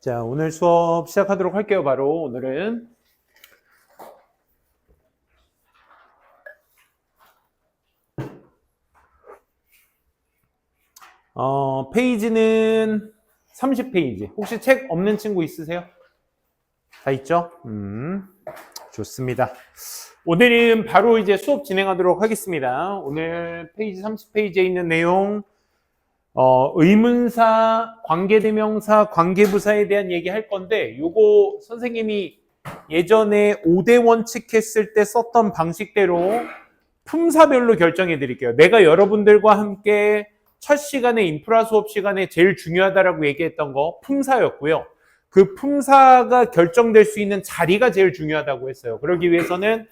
자, 오늘 수업 시작하도록 할게요. 바로 오늘은 페이지는 30페이지. 혹시 책 없는 친구 있으세요? 다 있죠? 좋습니다. 오늘은 바로 이제 수업 진행하도록 하겠습니다. 오늘 페이지 30페이지에 있는 내용, 의문사, 관계대명사, 관계부사에 대한 얘기 할 건데, 요거 선생님이 예전에 5대 원칙 했을 때 썼던 방식대로 품사별로 결정해 드릴게요. 내가 여러분들과 함께 첫 시간에 인프라 수업 시간에 제일 중요하다라고 얘기했던 거 품사였고요. 그 품사가 결정될 수 있는 자리가 제일 중요하다고 했어요. 그러기 위해서는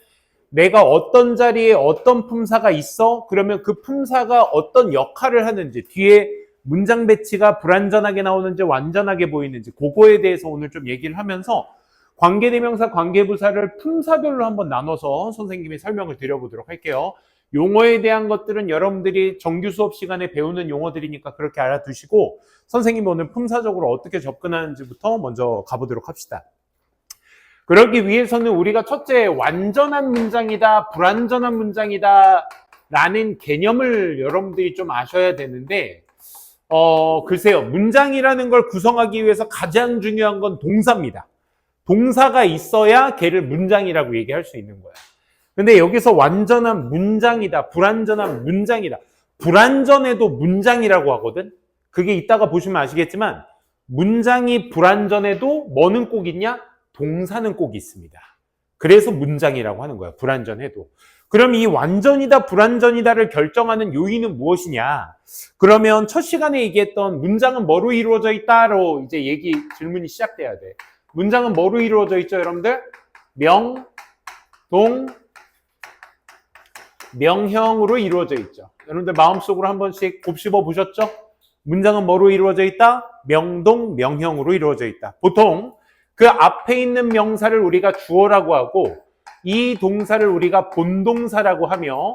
내가 어떤 자리에 어떤 품사가 있어? 그러면 그 품사가 어떤 역할을 하는지, 뒤에 문장 배치가 불완전하게 나오는지 완전하게 보이는지, 그거에 대해서 오늘 좀 얘기를 하면서 관계대명사, 관계부사를 품사별로 한번 나눠서 선생님이 설명을 드려보도록 할게요. 용어에 대한 것들은 여러분들이 정규 수업 시간에 배우는 용어들이니까 그렇게 알아두시고, 선생님이 오늘 품사적으로 어떻게 접근하는지부터 먼저 가보도록 합시다. 그러기 위해서는 우리가 첫째, 완전한 문장이다, 불완전한 문장이다 라는 개념을 여러분들이 좀 아셔야 되는데, 글쎄요, 문장이라는 걸 구성하기 위해서 가장 중요한 건 동사입니다. 동사가 있어야 걔를 문장이라고 얘기할 수 있는 거야. 근데 여기서 완전한 문장이다, 불완전한 문장이다. 불완전해도 문장이라고 하거든. 그게 이따가 보시면 아시겠지만 문장이 불완전해도 뭐는 꼭 있냐? 동사는 꼭 있습니다. 그래서 문장이라고 하는 거야. 불완전해도. 그럼 이 완전이다, 불완전이다를 결정하는 요인은 무엇이냐? 그러면 첫 시간에 얘기했던 문장은 뭐로 이루어져 있다로 이제 질문이 시작돼야 돼. 문장은 뭐로 이루어져 있죠, 여러분들? 명, 동, 명형으로 이루어져 있죠. 여러분들 마음속으로 한 번씩 곱씹어 보셨죠? 문장은 뭐로 이루어져 있다? 명동, 명형으로 이루어져 있다. 보통 그 앞에 있는 명사를 우리가 주어라고 하고 이 동사를 우리가 본동사라고 하며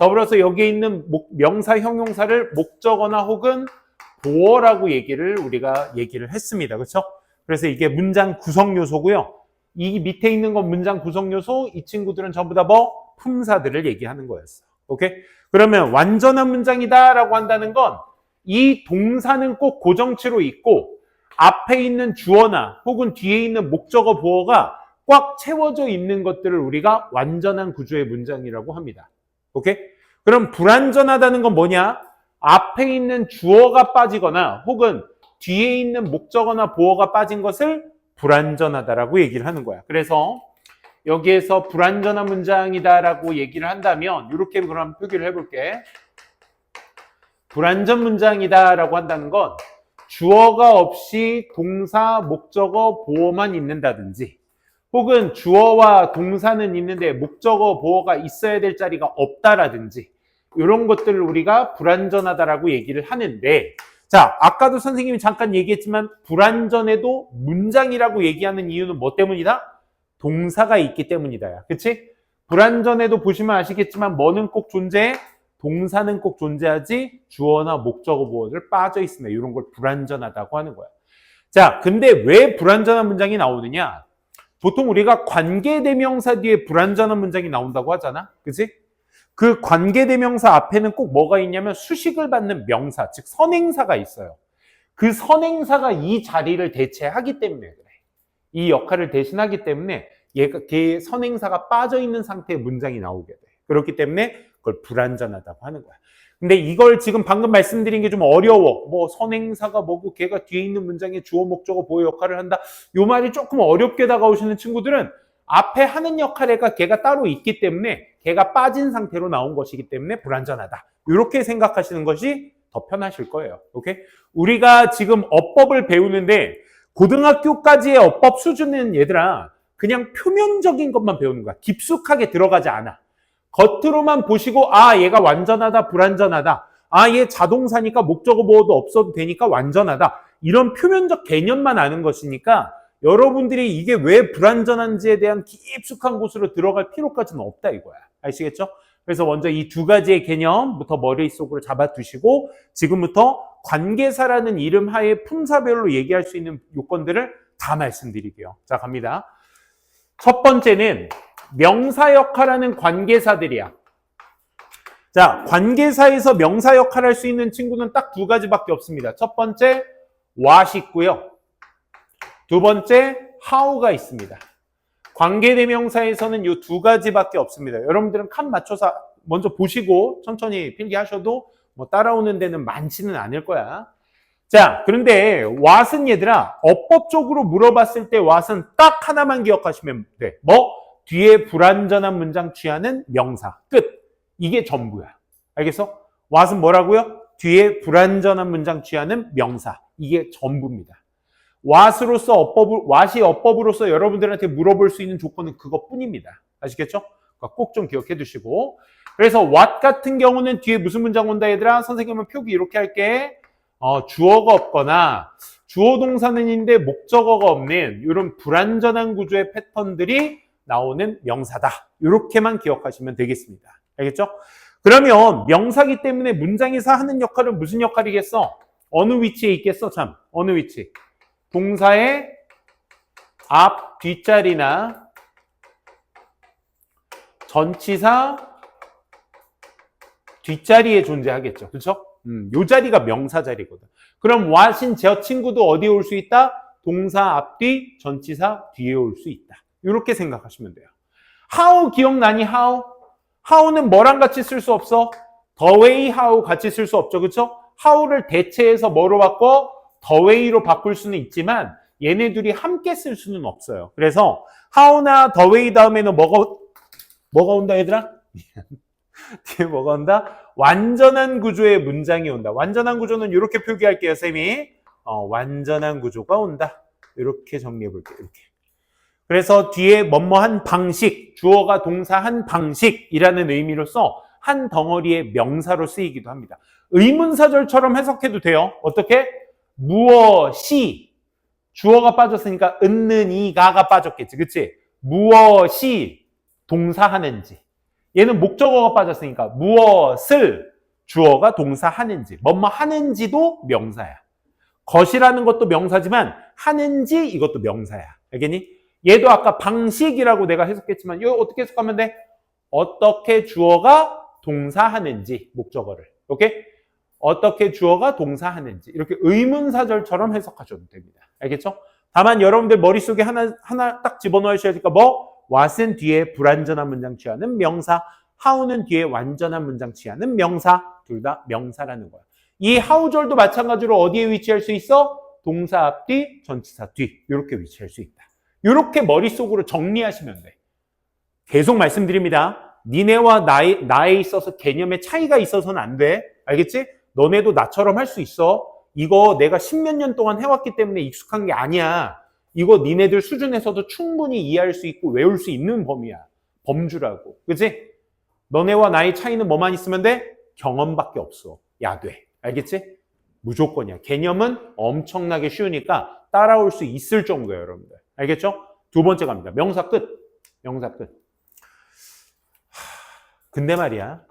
더불어서 여기에 있는 명사, 형용사를 목적어나 혹은 보어라고 우리가 얘기를 했습니다. 그렇죠? 그래서 이게 문장 구성 요소고요. 이 밑에 있는 건 문장 구성 요소, 이 친구들은 전부 다 품사들을 얘기하는 거였어. 오케이? 그러면 완전한 문장이다라고 한다는 건 이 동사는 꼭 고정치로 있고 앞에 있는 주어나 혹은 뒤에 있는 목적어 보어가 꽉 채워져 있는 것들을 우리가 완전한 구조의 문장이라고 합니다. 오케이? 그럼 불완전하다는 건 뭐냐? 앞에 있는 주어가 빠지거나 혹은 뒤에 있는 목적어나 보어가 빠진 것을 불완전하다라고 얘기를 하는 거야. 그래서 여기에서 불완전한 문장이다라고 얘기를 한다면 이렇게 그럼 표기를 해볼게. 불완전 문장이다라고 한다는 건 주어가 없이 동사, 목적어, 보어만 있는다든지 혹은 주어와 동사는 있는데 목적어, 보어가 있어야 될 자리가 없다라든지 이런 것들을 우리가 불완전하다라고 얘기를 하는데, 자, 아까도 선생님이 잠깐 얘기했지만 불완전해도 문장이라고 얘기하는 이유는 뭐 때문이다? 동사가 있기 때문이다. 그치? 불완전해도 보시면 아시겠지만 뭐는 꼭 존재해? 동사는 꼭 존재하지 주어나 목적어, 보어를 빠져 있으면 이런 걸 불완전하다고 하는 거야. 자, 근데 왜 불완전한 문장이 나오느냐? 보통 우리가 관계대명사 뒤에 불완전한 문장이 나온다고 하잖아. 그치? 그 관계대명사 앞에는 꼭 뭐가 있냐면 수식을 받는 명사, 즉 선행사가 있어요. 그 선행사가 이 자리를 대체하기 때문에 그래. 이 역할을 대신하기 때문에 걔 선행사가 빠져있는 상태의 문장이 나오게 돼. 그렇기 때문에 그걸 불완전하다고 하는 거야. 근데 이걸 지금 방금 말씀드린 게 좀 어려워. 뭐 선행사가 뭐고 걔가 뒤에 있는 문장에 주어, 목적어, 보어 역할을 한다. 요 말이 조금 어렵게 다가오시는 친구들은 앞에 하는 역할에가 걔가 따로 있기 때문에 걔가 빠진 상태로 나온 것이기 때문에 불완전하다. 이렇게 생각하시는 것이 더 편하실 거예요. 오케이? 우리가 지금 어법을 배우는데 고등학교까지의 어법 수준은 얘들아 그냥 표면적인 것만 배우는 거야. 깊숙하게 들어가지 않아. 겉으로만 보시고 얘가 완전하다, 불완전하다. 얘 자동사니까 목적어 보어도 없어도 되니까 완전하다. 이런 표면적 개념만 아는 것이니까 여러분들이 이게 왜 불완전한지에 대한 깊숙한 곳으로 들어갈 필요까지는 없다 이거야. 아시겠죠? 그래서 먼저 이 두 가지의 개념부터 머릿속으로 잡아두시고 지금부터 관계사라는 이름 하에 품사별로 얘기할 수 있는 요건들을 다 말씀드릴게요. 자, 갑니다. 첫 번째는 명사 역할하는 관계사들이야. 자, 관계사에서 명사 역할을 할 수 있는 친구는 딱 두 가지밖에 없습니다. 첫 번째, what 있고요. 두 번째, how가 있습니다. 관계대명사에서는 이 두 가지밖에 없습니다. 여러분들은 칸 맞춰서 먼저 보시고 천천히 필기하셔도 뭐 따라오는 데는 많지는 않을 거야. 자, 그런데 what은 얘들아, 어법적으로 물어봤을 때 what은 딱 하나만 기억하시면 돼. 뭐? 뒤에 불완전한 문장 취하는 명사. 끝. 이게 전부야. 알겠어? what은 뭐라고요? 뒤에 불완전한 문장 취하는 명사. 이게 전부입니다. what이 어법으로서 여러분들한테 물어볼 수 있는 조건은 그것뿐입니다. 아시겠죠? 꼭 좀 기억해 두시고. 그래서 what 같은 경우는 뒤에 무슨 문장 온다 얘들아? 선생님은 표기 이렇게 할게. 주어가 없거나 주어 동사는 있는데 목적어가 없는 이런 불완전한 구조의 패턴들이 나오는 명사다. 이렇게만 기억하시면 되겠습니다. 알겠죠? 그러면 명사기 때문에 문장에서 하는 역할은 무슨 역할이겠어? 어느 위치에 있겠어? 참, 어느 위치? 동사의 앞, 뒷자리나 전치사 뒷자리에 존재하겠죠. 그렇죠? 요 자리가 명사 자리거든. 그럼 what인 저 친구도 어디에 올 수 있다? 동사 앞뒤, 전치사 뒤에 올 수 있다. 이렇게 생각하시면 돼요. how 기억나니? how는 뭐랑 같이 쓸 수 없어? the way how 같이 쓸 수 없죠. 그렇죠? how를 대체해서 뭐로 바꿔? the way로 바꿀 수는 있지만 얘네 둘이 함께 쓸 수는 없어요. 그래서 how나 the way 다음에는 뭐가 온다 얘들아? 뒤에 뭐가 온다? 완전한 구조의 문장이 온다. 완전한 구조는 이렇게 표기할게요, 쌤이. 완전한 구조가 온다. 이렇게 정리해 볼게요. 이렇게. 그래서 뒤에 뭐뭐한 방식, 주어가 동사한 방식이라는 의미로서 한 덩어리의 명사로 쓰이기도 합니다. 의문사절처럼 해석해도 돼요. 어떻게? 무엇이, 주어가 빠졌으니까 은느니가가 빠졌겠지. 그치? 무엇이 동사하는지. 얘는 목적어가 빠졌으니까 무엇을 주어가 동사하는지, 뭐뭐 하는지도 명사야. 것이라는 것도 명사지만 하는지 이것도 명사야. 알겠니? 얘도 아까 방식이라고 내가 해석했지만 이거 어떻게 해석하면 돼? 어떻게 주어가 동사하는지, 목적어를. 오케이? 어떻게 주어가 동사하는지 이렇게 의문사절처럼 해석하셔도 됩니다. 알겠죠? 다만 여러분들 머릿속에 하나 딱 집어넣으셔야 되니까 뭐? what은 뒤에 불완전한 문장 취하는 명사, how는 뒤에 완전한 문장 취하는 명사, 둘 다 명사라는 거야. 이 how절도 마찬가지로 어디에 위치할 수 있어? 동사 앞뒤, 전치사 뒤 이렇게 위치할 수 있다. 이렇게 머릿속으로 정리하시면 돼. 계속 말씀드립니다. 니네와 나에 있어서 개념의 차이가 있어서는 안 돼. 알겠지? 너네도 나처럼 할 수 있어. 이거 내가 십몇 년 동안 해왔기 때문에 익숙한 게 아니야. 이거 니네들 수준에서도 충분히 이해할 수 있고 외울 수 있는 범위야. 범주라고. 그치? 너네와 나의 차이는 뭐만 있으면 돼? 경험밖에 없어. 야돼. 알겠지? 무조건이야. 개념은 엄청나게 쉬우니까 따라올 수 있을 정도예요, 여러분들. 알겠죠? 두 번째 갑니다. 명사 끝. 명사 끝. 근데 말이야.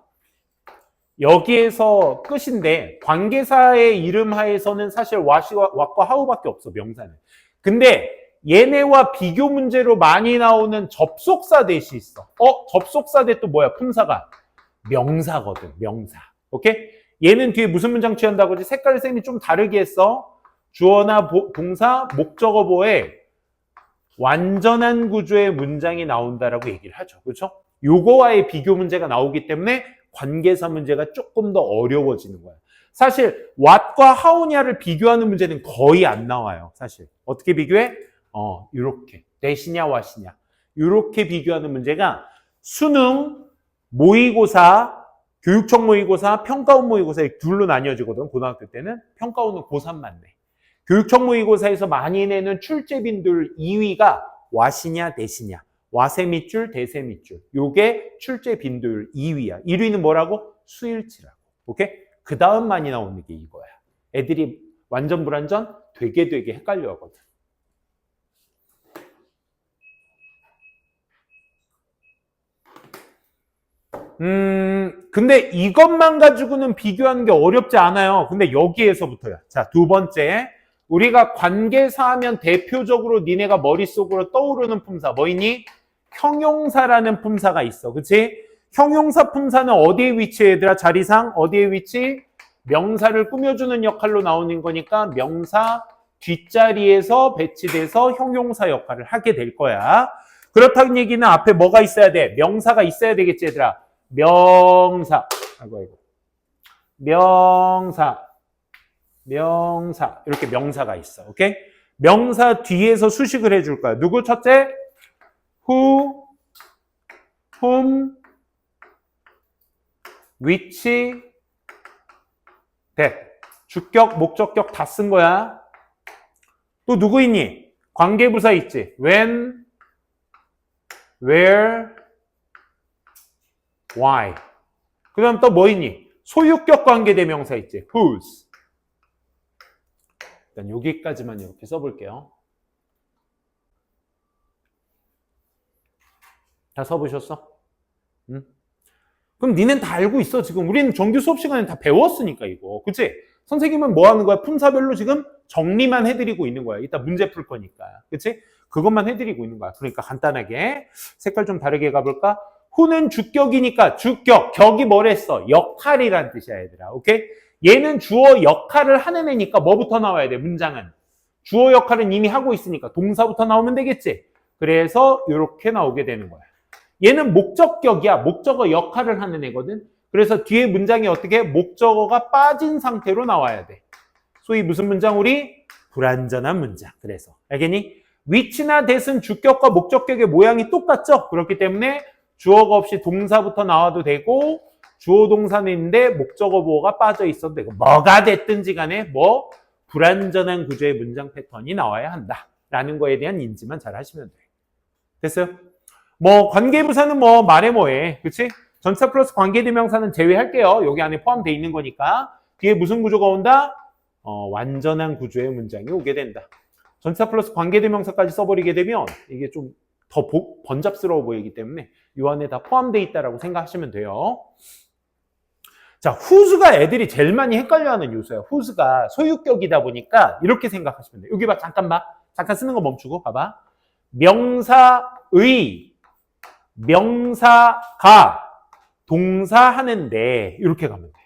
여기에서 끝인데 관계사의 이름 하에서는 사실 what과 how밖에 없어, 명사는. 근데 얘네와 비교 문제로 많이 나오는 접속사 대시 있어. 접속사 대 또 뭐야? 품사가 명사거든. 명사. 오케이? 얘는 뒤에 무슨 문장 취한다고 그러지? 색깔 쌤이 좀 다르게 했어. 주어나 동사, 목적어 보에 완전한 구조의 문장이 나온다라고 얘기를 하죠. 그렇죠? 요거와의 비교 문제가 나오기 때문에 관계사 문제가 조금 더 어려워지는 거야. 사실 what과 how냐를 비교하는 문제는 거의 안 나와요. 사실 어떻게 비교해? 이렇게 that이냐 what이냐 이렇게 비교하는 문제가 수능, 모의고사, 교육청 모의고사, 평가원 모의고사 이렇게 둘로 나뉘어지거든. 고등학교 때는 평가원은 고3만 내. 교육청 모의고사에서 많이 내는 출제빈들 2위가 what이냐 that이냐, what의 밑줄, that의 밑줄. 요게 출제 빈도율 2위야. 1위는 뭐라고? 수일치라고. 오케이? 그 다음 많이 나오는 게 이거야. 애들이 완전 불완전 되게 헷갈려 하거든. 근데 이것만 가지고는 비교하는 게 어렵지 않아요. 근데 여기에서부터야. 자, 두 번째. 우리가 관계사 하면 대표적으로 니네가 머릿속으로 떠오르는 품사 뭐이니? 형용사라는 품사가 있어. 그치? 형용사 품사는 어디에 위치해 얘들아? 자리상 어디에 위치? 명사를 꾸며주는 역할로 나오는 거니까 명사 뒷자리에서 배치돼서 형용사 역할을 하게 될 거야. 그렇다는 얘기는 앞에 뭐가 있어야 돼? 명사가 있어야 되겠지 얘들아. 명사. 아이고. 명사. 이렇게 명사가 있어. 오케이? 명사 뒤에서 수식을 해줄 거야. 누구 첫째? who, whom, which, that. 주격, 목적격 다 쓴 거야. 또 누구 있니? 관계부사 있지. when, where, why. 그 다음 또 뭐 있니? 소유격 관계대명사 있지. whose. 일단 여기까지만 이렇게 써볼게요. 다 써보셨어? 응? 그럼 니넨 다 알고 있어. 지금 우리는 정규 수업 시간에 다 배웠으니까 이거. 그치? 선생님은 뭐 하는 거야? 품사별로 지금 정리만 해드리고 있는 거야. 이따 문제 풀 거니까. 그치? 그것만 해드리고 있는 거야. 그러니까 간단하게 색깔 좀 다르게 가볼까? who는 주격이니까 주격. 격이 뭐랬어? 역할이란 뜻이야 얘들아. 오케이? 얘는 주어 역할을 하는 애니까 뭐부터 나와야 돼? 문장은. 주어 역할은 이미 하고 있으니까 동사부터 나오면 되겠지? 그래서 이렇게 나오게 되는 거야. 얘는 목적격이야. 목적어 역할을 하는 애거든. 그래서 뒤에 문장이 어떻게? 목적어가 빠진 상태로 나와야 돼. 소위 무슨 문장? 우리 불완전한 문장. 그래서 알겠니? which나 that은 주격과 목적격의 모양이 똑같죠? 그렇기 때문에 주어가 없이 동사부터 나와도 되고 주어 동사는 있는데 목적어 보어가 빠져 있어도 되고 뭐가 됐든지 간에 뭐 불완전한 구조의 문장 패턴이 나와야 한다. 라는 거에 대한 인지만 잘 하시면 돼. 됐어요? 뭐 관계부사는 뭐 말해 뭐해. 그치? 전치사 플러스 관계대명사는 제외할게요. 여기 안에 포함되어 있는 거니까. 뒤에 무슨 구조가 온다? 완전한 구조의 문장이 오게 된다. 전치사 플러스 관계대명사까지 써버리게 되면 이게 좀 더 번잡스러워 보이기 때문에 이 안에 다 포함되어 있다고 생각하시면 돼요. 자, whose가 애들이 제일 많이 헷갈려하는 요소야. whose가 소유격이다 보니까 이렇게 생각하시면 돼요. 여기 봐, 잠깐 봐. 잠깐 쓰는 거 멈추고 봐봐. 명사의, 명사가 동사하는데 이렇게 가면 돼.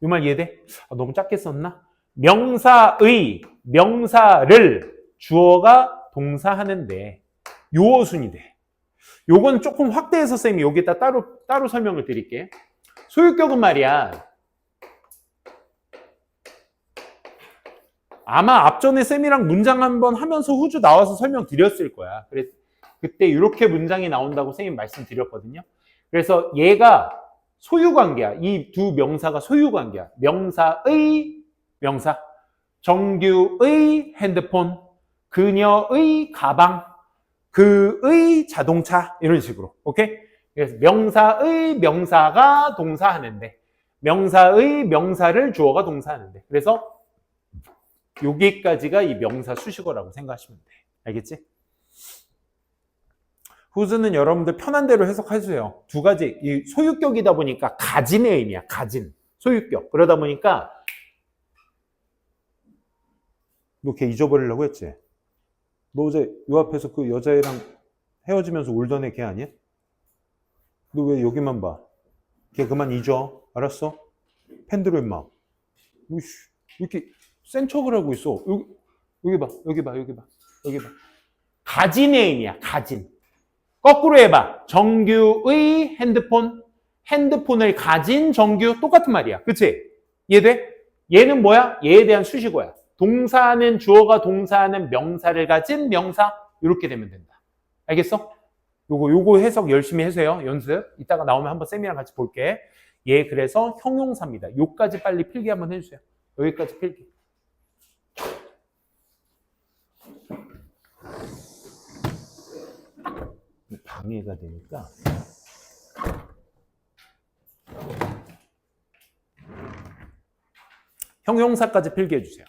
이 말 이해돼? 너무 작게 썼나? 명사의, 명사를 주어가 동사하는데 요어 순이 돼. 요건 조금 확대해서 쌤이 여기다 따로 설명을 드릴게. 소유격은 말이야. 아마 앞전에 쌤이랑 문장 한번 하면서 후주 나와서 설명드렸을 거야. 그래서 그때 이렇게 문장이 나온다고 쌤이 말씀드렸거든요. 그래서 얘가 소유관계야. 이 두 명사가 소유관계야. 명사의 명사, 정규의 핸드폰, 그녀의 가방, 그의 자동차 이런 식으로. 오케이? 그래서 명사의 명사가 동사하는데 명사의 명사를 주어가 동사하는데 그래서 여기까지가 이 명사 수식어라고 생각하시면 돼. 알겠지? whose는 여러분들 편한 대로 해석하세요. 두 가지. 이 소유격이다 보니까 가진의 의미야. 가진. 소유격. 그러다 보니까 너 걔 잊어버리려고 했지? 너 어제 요 앞에서 그 여자애랑 헤어지면서 울던 애 걔 아니야? 너 왜 여기만 봐? 걔 그만 잊어. 알았어? 팬들어 임마. 이렇게 센 척을 하고 있어. 여기 봐. 여기 봐. 여기 봐. 여기 봐. 가진의 의미야. 가진. 거꾸로 해봐. 정규의 핸드폰. 핸드폰을 가진 정규. 똑같은 말이야. 그치? 이해돼? 얘는 뭐야? 얘에 대한 수식어야. 동사는 주어가 동사하는 명사를 가진 명사. 이렇게 되면 된다. 알겠어? 요거 해석 열심히 해서요. 연습. 이따가 나오면 한번 쌤이랑 같이 볼게. 얘 그래서 형용사입니다. 요까지 빨리 필기 한번 해주세요. 여기까지 필기. 방해가 되니까. 형용사까지 필기해 주세요.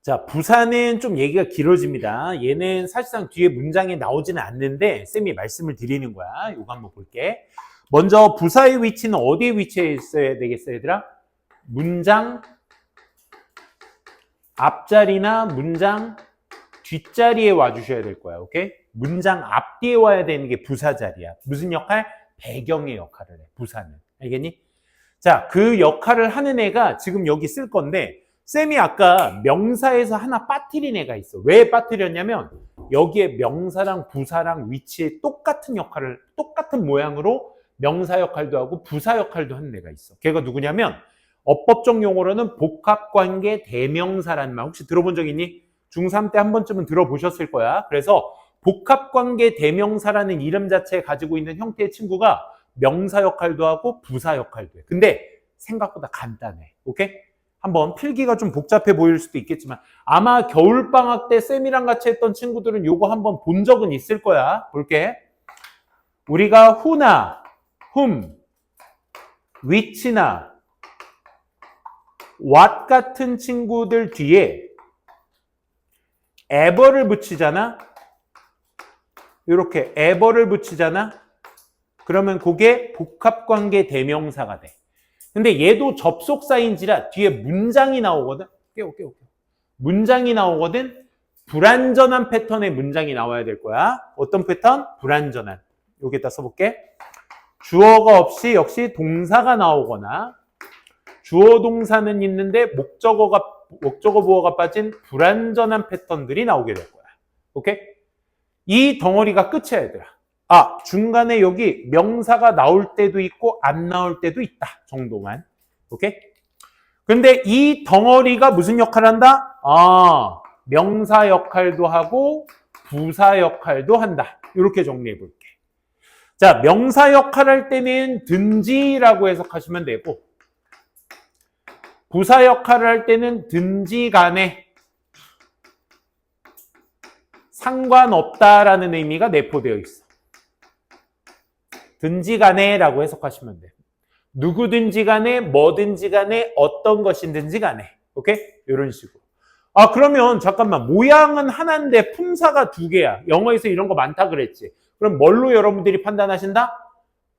자, 부사는 좀 얘기가 길어집니다. 얘는 사실상 뒤에 문장에 나오지는 않는데 쌤이 말씀을 드리는 거야. 이거 한번 볼게. 먼저 부사의 위치는 어디에 위치해 있어야 되겠어, 얘들아? 문장 앞자리나 문장 뒷자리에 와주셔야 될 거야. 오케이? 문장 앞뒤에 와야 되는 게 부사 자리야. 무슨 역할? 배경의 역할을 해, 부사는. 알겠니? 자, 그 역할을 하는 애가 지금 여기 쓸 건데 쌤이 아까 명사에서 하나 빠뜨린 애가 있어. 왜 빠뜨렸냐면 여기에 명사랑 부사랑 위치에 똑같은 역할을, 똑같은 모양으로 명사 역할도 하고 부사 역할도 하는 애가 있어. 걔가 누구냐면 어법적 용어로는 복합관계 대명사라는 말 혹시 들어본 적 있니? 중3 때 한 번쯤은 들어보셨을 거야. 그래서 복합관계 대명사라는 이름 자체에 가지고 있는 형태의 친구가 명사 역할도 하고 부사 역할도 해. 근데 생각보다 간단해. 오케이? 한번 필기가 좀 복잡해 보일 수도 있겠지만 아마 겨울방학 때 쌤이랑 같이 했던 친구들은 요거 한번 본 적은 있을 거야. 볼게. 우리가 who나 whom, which나 what 같은 친구들 뒤에 ever를 붙이잖아. 이렇게 ever를 붙이잖아. 그러면 그게 복합관계 대명사가 돼. 근데 얘도 접속사인지라 뒤에 문장이 나오거든. 문장이 나오거든. 불완전한 패턴의 문장이 나와야 될 거야. 어떤 패턴? 불완전한. 여기다 써볼게. 주어가 없이 역시 동사가 나오거나 주어 동사는 있는데 목적어 보어가 빠진 불완전한 패턴들이 나오게 될 거야. 오케이? 이 덩어리가 끝이야, 얘들아. 아, 중간에 여기 명사가 나올 때도 있고 안 나올 때도 있다 정도만. 오케이? 근데 이 덩어리가 무슨 역할을 한다? 아, 명사 역할도 하고 부사 역할도 한다. 이렇게 정리해 볼게. 자, 명사 역할 할 때는 든지라고 해석하시면 되고 부사 역할을 할 때는 든지 간에 상관없다라는 의미가 내포되어 있어. 든지 간에 라고 해석하시면 돼. 누구든지 간에 뭐든지 간에 어떤 것이든지 간에. 오케이? 이런 식으로. 아, 그러면 잠깐만. 모양은 하나인데 품사가 두 개야. 영어에서 이런 거 많다 그랬지. 그럼 뭘로 여러분들이 판단하신다?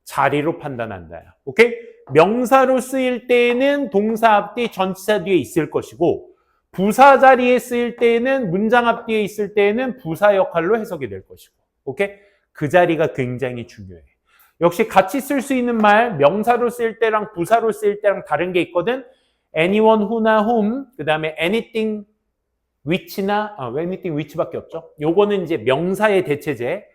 자리로 판단한다. 오케이? 명사로 쓰일 때에는 동사 앞뒤 전치사 뒤에 있을 것이고 부사 자리에 쓰일 때에는 문장 앞뒤에 있을 때에는 부사 역할로 해석이 될 것이고. 오케이? 그 자리가 굉장히 중요해. 역시 같이 쓸 수 있는 말, 명사로 쓰일 때랑 부사로 쓰일 때랑 다른 게 있거든. anyone, who나 whom, 그 다음에 anything, which나, anything, which밖에 없죠. 요거는 이제 명사의 대체제.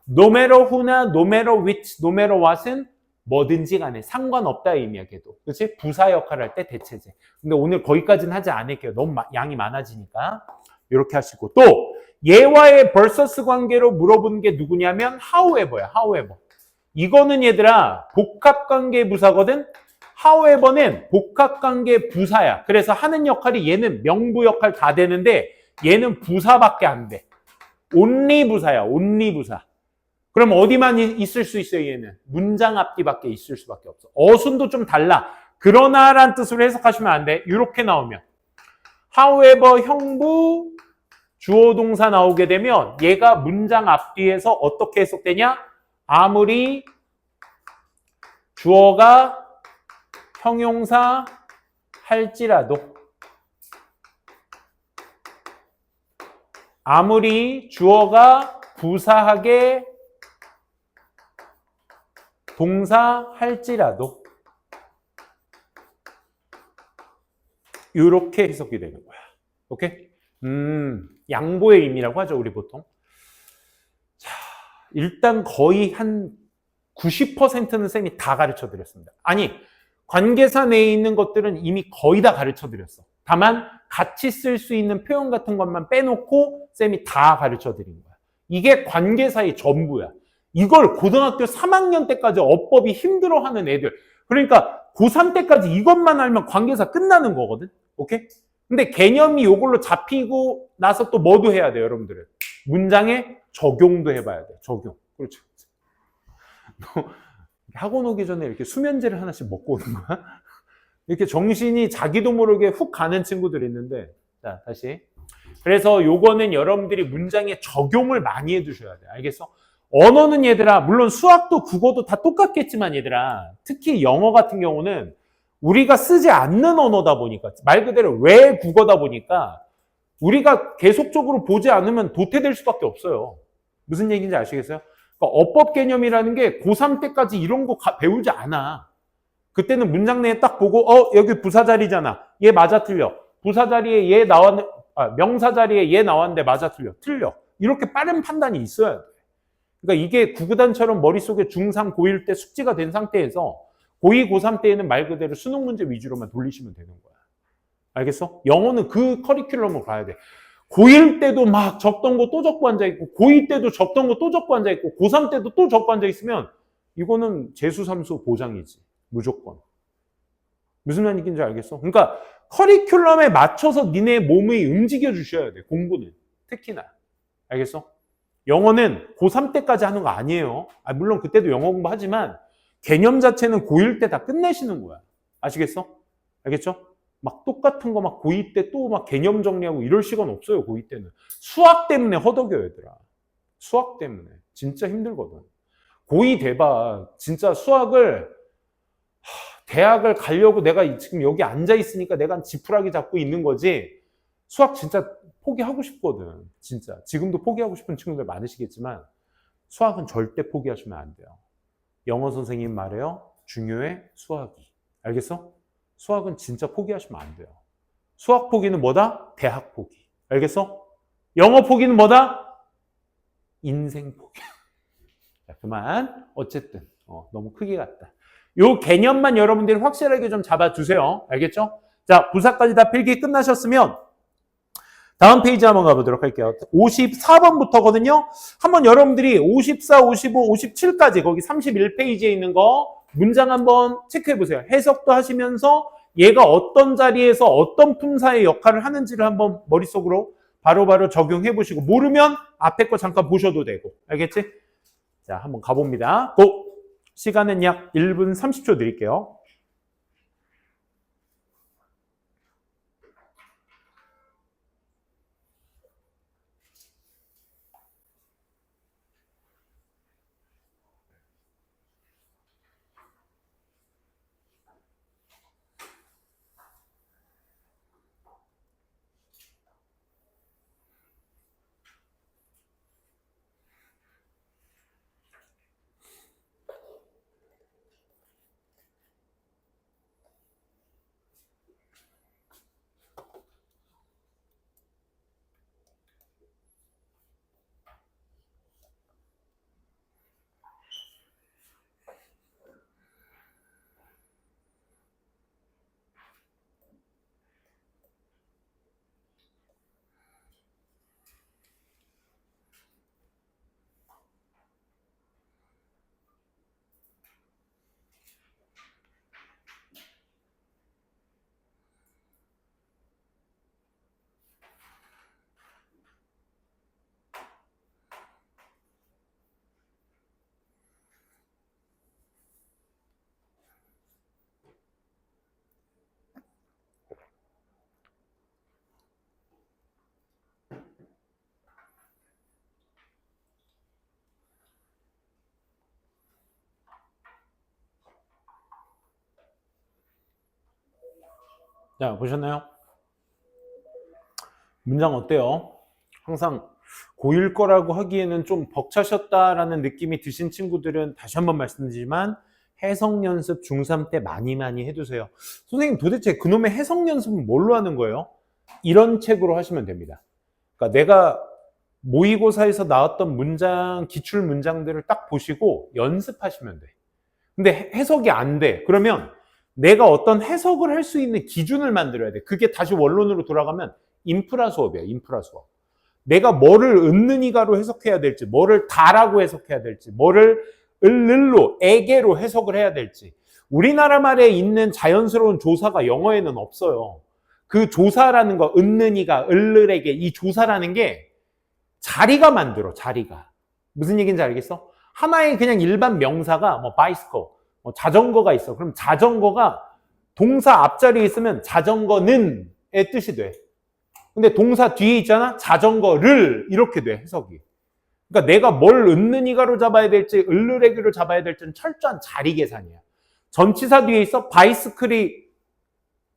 no matter who나 no matter which, no matter what은 뭐든지 간에 상관없다 의미야, 걔도. 그렇지? 부사 역할을 할 때 대체제. 근데 오늘 거기까지는 하지 않을게요. 너무 양이 많아지니까. 이렇게 하시고. 또 얘와의 versus 관계로 물어보는 게 누구냐면 however야, however. 이거는 얘들아 복합관계 부사거든. however는 복합관계 부사야. 그래서 하는 역할이 얘는 명부 역할 다 되는데 얘는 부사밖에 안 돼. only 부사야. only 부사. 그럼 어디만 있을 수 있어요, 얘는? 문장 앞뒤밖에 있을 수밖에 없어. 어순도 좀 달라. 그러나란 뜻으로 해석하시면 안 돼. 이렇게 나오면 however 형부 주어 동사 나오게 되면 얘가 문장 앞뒤에서 어떻게 해석되냐? 아무리 주어가 형용사 할지라도 아무리 주어가 부사하게 동사 할지라도 이렇게 해석이 되는 거야. 오케이? 양보의 의미라고 하죠, 우리 보통. 자, 일단 거의 한 90%는 쌤이 다 가르쳐 드렸습니다. 아니, 관계사 내에 있는 것들은 이미 거의 다 가르쳐 드렸어. 다만 같이 쓸 수 있는 표현 같은 것만 빼놓고 쌤이 다 가르쳐 드린 거야. 이게 관계사의 전부야. 이걸 고등학교 3학년 때까지 어법이 힘들어하는 애들. 그러니까 고3 때까지 이것만 알면 관계사 끝나는 거거든. 오케이? 근데 개념이 이걸로 잡히고 나서 또 뭐도 해야 돼요, 여러분들은? 문장에 적용도 해봐야 돼요. 적용. 그렇죠. 학원 오기 전에 이렇게 수면제를 하나씩 먹고 오는 거야? 이렇게 정신이 자기도 모르게 훅 가는 친구들이 있는데, 자, 다시. 그래서 요거는 여러분들이 문장에 적용을 많이 해두셔야 돼요. 알겠어? 언어는 얘들아, 물론 수학도 국어도 다 똑같겠지만 얘들아, 특히 영어 같은 경우는 우리가 쓰지 않는 언어다 보니까, 말 그대로 외국어다 보니까 우리가 계속적으로 보지 않으면 도태될 수밖에 없어요. 무슨 얘기인지 아시겠어요? 그러니까 어법 개념이라는 게 고3 때까지 이런 거 배우지 않아. 그때는 문장 내에 딱 보고 여기 부사 자리잖아. 얘 맞아 틀려. 부사 자리에 얘 나왔네. 명사 자리에 얘 나왔는데 맞아 틀려. 틀려. 이렇게 빠른 판단이 있어야 돼. 그러니까 이게 구구단처럼 머릿속에 중3, 고1 때 숙지가 된 상태에서 고2, 고3 때에는 말 그대로 수능 문제 위주로만 돌리시면 되는 거야. 알겠어? 영어는 그 커리큘럼으로 가야 돼. 고1 때도 막 적던 거 또 적고 앉아있고, 고2 때도 적던 거 또 적고 앉아있고, 고3 때도 또 적고 앉아있으면 이거는 재수, 삼수 보장이지. 무조건. 무슨 말인지 알겠어? 그러니까 커리큘럼에 맞춰서 니네 몸을 움직여 주셔야 돼. 공부는. 특히나. 알겠어? 영어는 고3 때까지 하는 거 아니에요. 물론 그때도 영어 공부하지만 개념 자체는 고1 때 다 끝내시는 거야. 아시겠어? 알겠죠? 막 똑같은 거 막 고2 때 또 막 개념 정리하고 이럴 시간 없어요. 고2 때는. 수학 때문에 허덕여요, 얘들아. 수학 때문에. 진짜 힘들거든. 고2 돼봐. 진짜 수학을 대학을 가려고 내가 지금 여기 앉아 있으니까 내가 지푸라기 잡고 있는 거지. 수학 진짜 포기하고 싶거든. 진짜. 지금도 포기하고 싶은 친구들 많으시겠지만 수학은 절대 포기하시면 안 돼요. 영어 선생님 말해요. 중요해 수학이. 알겠어? 수학은 진짜 포기하시면 안 돼요. 수학 포기는 뭐다? 대학 포기. 알겠어? 영어 포기는 뭐다? 인생 포기. 자, 그만. 어쨌든 너무 크게 갔다. 요 개념만 여러분들이 확실하게 좀 잡아주세요. 알겠죠? 자, 부사까지 다 필기 끝나셨으면 다음 페이지 한번 가보도록 할게요. 54번부터거든요. 한번 여러분들이 54, 55, 57까지 거기 31페이지에 있는 거 문장 한번 체크해 보세요. 해석도 하시면서 얘가 어떤 자리에서 어떤 품사의 역할을 하는지를 한번 머릿속으로 바로바로 적용해 보시고 모르면 앞에 거 잠깐 보셔도 되고. 알겠지? 자, 한번 가봅니다. 고! 시간은 약 1분 30초 드릴게요. 자, 보셨나요? 문장 어때요? 항상 고1 거라고 하기에는 좀 벅차셨다라는 느낌이 드신 친구들은 다시 한번 말씀드리지만 해석 연습 중3 때 많이 해두세요. 선생님 도대체 그놈의 해석 연습은 뭘로 하는 거예요? 이런 책으로 하시면 됩니다. 그러니까 내가 모의고사에서 나왔던 문장, 기출 문장들을 딱 보시고 연습하시면 돼. 근데 해석이 안 돼. 그러면 내가 어떤 해석을 할 수 있는 기준을 만들어야 돼. 그게 다시 원론으로 돌아가면 인프라 수업이야, 인프라 수업. 내가 뭐를 은느니가로 해석해야 될지, 뭐를 다라고 해석해야 될지, 뭐를 을를로, 에게로 해석을 해야 될지. 우리나라 말에 있는 자연스러운 조사가 영어에는 없어요. 그 조사라는 거, 은느니가, 을를에게, 이 조사라는 게 자리가 만들어, 자리가. 무슨 얘기인지 알겠어? 하나의 그냥 일반 명사가 뭐 bicycle, 뭐 자전거가 있어. 그럼 자전거가 동사 앞자리에 있으면 자전거는의 뜻이 돼. 근데 동사 뒤에 있잖아. 자전거를 이렇게 돼 해석이. 그러니까 내가 뭘 은느니가로 잡아야 될지 을르레기로 잡아야 될지는 철저한 자리 계산이야. 전치사 뒤에 있어. 바이스클이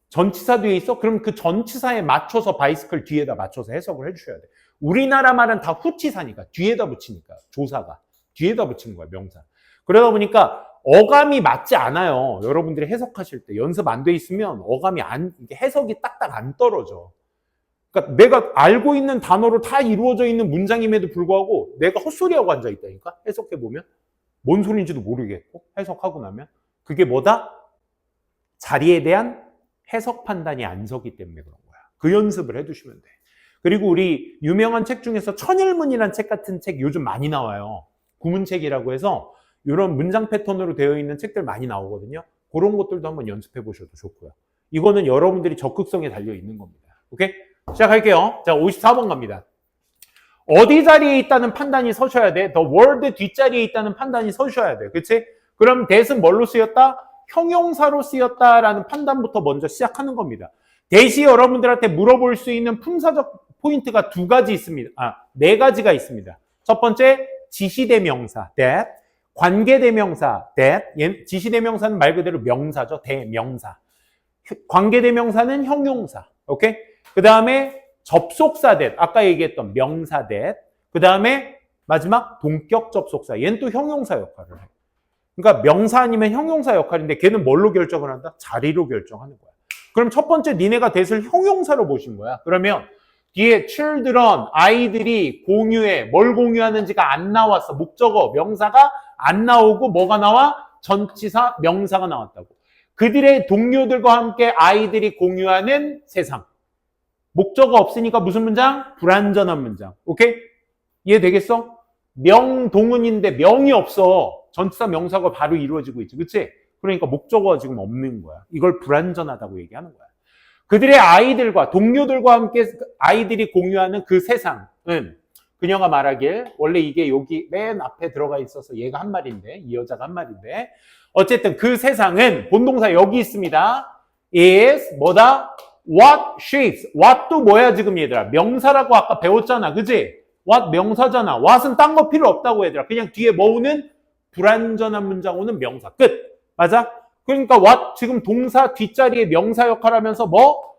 전치사 뒤에 있어. 그럼 그 전치사에 맞춰서 바이스클 뒤에다 맞춰서 해석을 해주셔야 돼. 우리나라 말은 다 후치사니까 뒤에다 붙이니까 조사가 뒤에다 붙이는 거야 명사. 그러다 보니까 어감이 맞지 않아요. 여러분들이 해석하실 때 연습 안 돼 있으면 어감이 해석이 딱딱 안 떨어져. 그러니까 내가 알고 있는 단어로 다 이루어져 있는 문장임에도 불구하고 내가 헛소리하고 앉아 있다니까. 해석해 보면 뭔 소리인지도 모르겠고 해석하고 나면 그게 뭐다? 자리에 대한 해석 판단이 안 서기 때문에 그런 거야. 그 연습을 해두시면 돼. 그리고 우리 유명한 책 중에서 천일문이라는 책 같은 책 요즘 많이 나와요. 구문책이라고 해서 이런 문장 패턴으로 되어 있는 책들 많이 나오거든요. 그런 것들도 한번 연습해 보셔도 좋고요. 이거는 여러분들이 적극성에 달려 있는 겁니다. 오케이? 시작할게요. 자, 54번 갑니다. 어디 자리에 있다는 판단이 서셔야 돼. The word 뒷자리에 있다는 판단이 서셔야 돼. 그치? 그럼 that은 뭘로 쓰였다? 형용사로 쓰였다라는 판단부터 먼저 시작하는 겁니다. that이 여러분들한테 물어볼 수 있는 품사적 포인트가 네 가지가 있습니다. 첫 번째, 지시대명사, that. 관계대명사, that. 지시대명사는 말 그대로 명사죠. 대명사. 관계대명사는 형용사. 오케이? 그 다음에 접속사 that. 아까 얘기했던 명사 that. 그 다음에 마지막 동격 접속사. 얘는 또 형용사 역할을 해. 그러니까 명사 아니면 형용사 역할인데 걔는 뭘로 결정을 한다? 자리로 결정하는 거야. 그럼 첫 번째 니네가 that을 형용사로 보신 거야. 그러면 뒤에 children, 아이들이 공유해. 뭘 공유하는지가 안 나왔어. 목적어, 명사가 안 나오고 뭐가 나와? 전치사, 명사가 나왔다고. 그들의 동료들과 함께 아이들이 공유하는 세상. 목적어 없으니까 무슨 문장? 불완전한 문장. 오케이? 이해되겠어? 명동은인데 명이 없어. 전치사 명사가 바로 이루어지고 있지. 그치? 그러니까 목적어가 지금 없는 거야. 이걸 불완전하다고 얘기하는 거야. 그들의 아이들과 동료들과 함께 아이들이 공유하는 그 세상은 그녀가 말하길 원래 이게 여기 맨 앞에 들어가 있어서 얘가 한 말인데 이 여자가 한 말인데 어쨌든 그 세상은 본동사 여기 있습니다. is 뭐다? what shapes. what도 뭐야 지금 얘들아? 명사라고 아까 배웠잖아. 그치? what 명사잖아. what은 딴 거 필요 없다고 얘들아. 그냥 뒤에 뭐 오는? 불완전한 문장 오는 명사. 끝. 맞아? 그러니까 what 지금 동사 뒷자리에 명사 역할 하면서 뭐?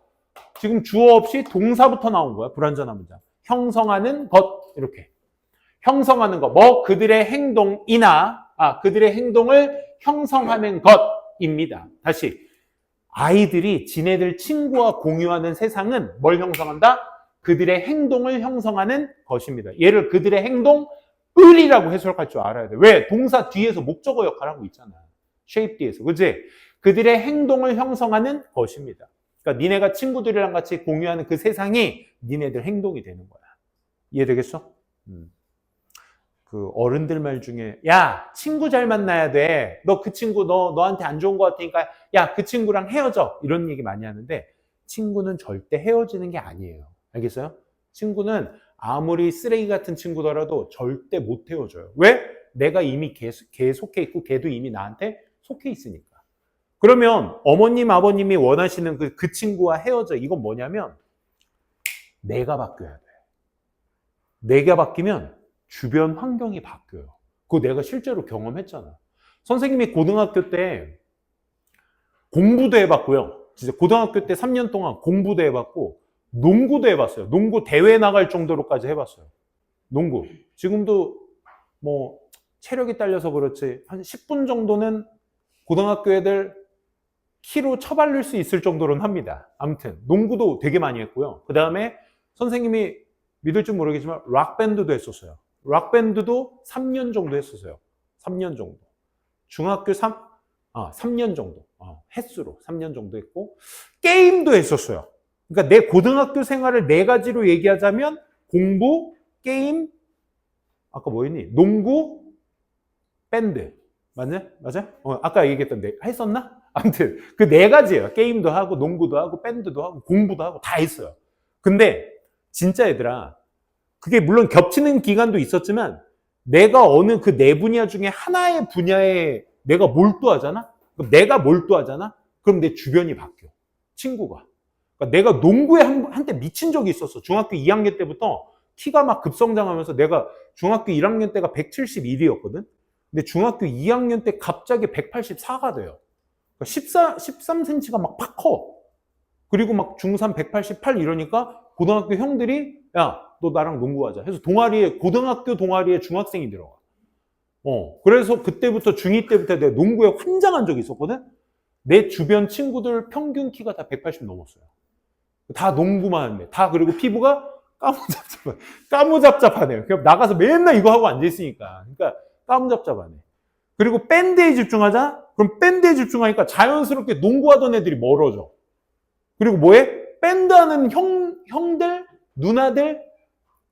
지금 주어 없이 동사부터 나온 거야. 불완전한 문장. 형성하는 것. 이렇게. 형성하는 것. 뭐? 그들의 행동이나 그들의 행동을 형성하는 것입니다. 다시. 아이들이 지네들 친구와 공유하는 세상은 뭘 형성한다? 그들의 행동을 형성하는 것입니다. 얘를 그들의 행동을이라고 해석할 줄 알아야 돼. 왜? 동사 뒤에서 목적어 역할을 하고 있잖아. shape 뒤에서. 그치? 그들의 행동을 형성하는 것입니다. 그러니까 니네가 친구들이랑 같이 공유하는 그 세상이 니네들 행동이 되는 거야. 이해되겠어? 그 어른들 말 중에 야 친구 잘 만나야 돼. 너 그 친구 너한테 안 좋은 것 같으니까 야 그 친구랑 헤어져. 이런 얘기 많이 하는데 친구는 절대 헤어지는 게 아니에요. 알겠어요? 친구는 아무리 쓰레기 같은 친구더라도 절대 못 헤어져요. 왜? 내가 이미 걔 속해 있고 걔도 이미 나한테 속해 있으니까. 그러면 어머님 아버님이 원하시는 그 친구와 헤어져. 이건 뭐냐면 내가 바뀌어야 돼. 내가 바뀌면 주변 환경이 바뀌어요. 그거 내가 실제로 경험했잖아. 선생님이 고등학교 때 공부도 해봤고요. 진짜 고등학교 때 3년 동안 공부도 해봤고 농구도 해봤어요. 농구 대회 나갈 정도로까지 해봤어요. 농구. 지금도 뭐 체력이 딸려서 그렇지 한 10분 정도는 고등학교 애들 키로 처발릴 수 있을 정도로는 합니다. 아무튼 농구도 되게 많이 했고요. 그 다음에 선생님이 믿을지 모르겠지만 락밴드도 했었어요. 락밴드도 3년 정도 했었어요. 3년 정도. 중학교 3년 정도. 횟수로 3년 정도 했고 게임도 했었어요. 그러니까 내 고등학교 생활을 네 가지로 얘기하자면 공부, 게임, 아까 뭐였니? 농구, 밴드. 맞냐? 맞아? 아까 얘기했던데 했었나? 아무튼 그 네 가지예요. 게임도 하고 농구도 하고 밴드도 하고 공부도 하고 다 했어요. 근데 진짜 얘들아 그게 물론 겹치는 기간도 있었지만 내가 어느 그 네 분야 중에 하나의 분야에 내가 몰두하잖아? 그럼 내가 몰두하잖아? 그럼 내 주변이 바뀌어. 친구가. 그러니까 내가 농구에 한때 미친 적이 있었어. 중학교 2학년 때부터 키가 막 급성장하면서 내가 중학교 1학년 때가 171이었거든. 근데 중학교 2학년 때 갑자기 184가 돼요. 그러니까 13cm가 막 팍 커. 그리고 막 중3 188 이러니까 고등학교 형들이 야, 너 나랑 농구하자 해서 고등학교 동아리에 중학생이 들어가. 그래서 그때부터 중2 때부터 내가 농구에 환장한 적이 있었거든. 내 주변 친구들 평균 키가 다 180 넘었어요. 다 농구만 하는데 다 그리고 피부가 까무잡잡하네요. 그냥 나가서 맨날 이거 하고 앉아있으니까. 그러니까 까무잡잡하네. 그리고 밴드에 집중하자? 그럼 밴드에 집중하니까 자연스럽게 농구하던 애들이 멀어져. 그리고 뭐해? 밴드하는 형들, 누나들,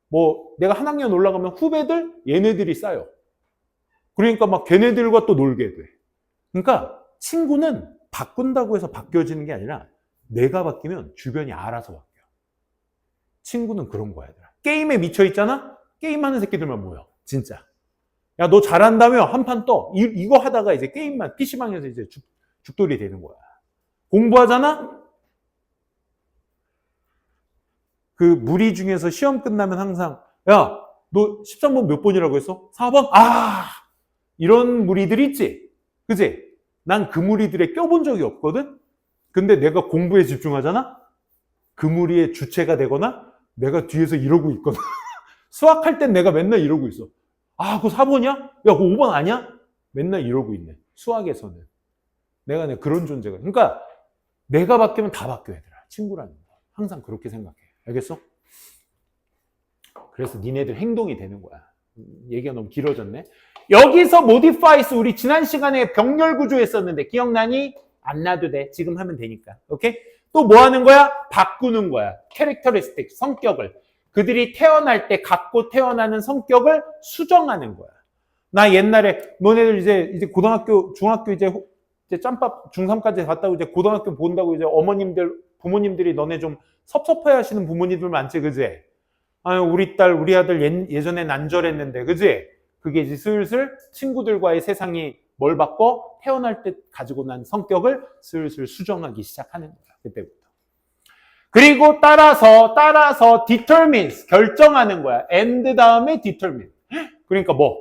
뭐 내가 한 학년 올라가면 후배들, 얘네들이 쌓여. 그러니까 막 걔네들과 또 놀게 돼. 그러니까 친구는 바꾼다고 해서 바뀌어지는 게 아니라 내가 바뀌면 주변이 알아서 바뀌어. 친구는 그런 거야, 얘들아. 게임에 미쳐 있잖아? 게임하는 새끼들만 모여. 진짜. 야, 너 잘한다며? 한 판 떠. 이거 하다가 이제 게임만, PC방에서 이제 죽돌이 되는 거야. 공부하잖아? 그 무리 중에서 시험 끝나면 항상, 야, 너 13번 몇 번이라고 했어? 4번? 아! 이런 무리들 있지? 그치? 난 그 무리들에 껴본 적이 없거든? 근데 내가 공부에 집중하잖아? 그 무리의 주체가 되거나 내가 뒤에서 이러고 있거든. 수학할 땐 내가 맨날 이러고 있어. 아, 그거 4번이야? 야, 그거 5번 아니야? 맨날 이러고 있네. 수학에서는. 내가 그런 존재가. 그러니까 내가 바뀌면 다 바뀌어, 얘들아. 친구라는 거. 항상 그렇게 생각해. 알겠어? 그래서 니네들 행동이 되는 거야. 얘기가 너무 길어졌네. 여기서 modifies 우리 지난 시간에 병렬 구조 했었는데 기억나니? 안 놔도 돼. 지금 하면 되니까. 오케이? 또 뭐 하는 거야? 바꾸는 거야. characteristic, 성격을. 그들이 태어날 때 갖고 태어나는 성격을 수정하는 거야. 나 옛날에 너네들 이제 고등학교, 중학교 이제 짬밥 중3까지 갔다고 이제 고등학교 본다고 이제 부모님들이 너네 좀 섭섭해 하시는 부모님들 많지, 그지? 아유, 우리 딸, 우리 아들 예전엔 안 저랬는데, 그지? 그게 이제 슬슬 친구들과의 세상이 뭘 바꿔? 태어날 때 가지고 난 성격을 슬슬 수정하기 시작하는 거야, 그때부터. 그리고 따라서 determines, 결정하는 거야. and 다음에 determine. 그러니까 뭐?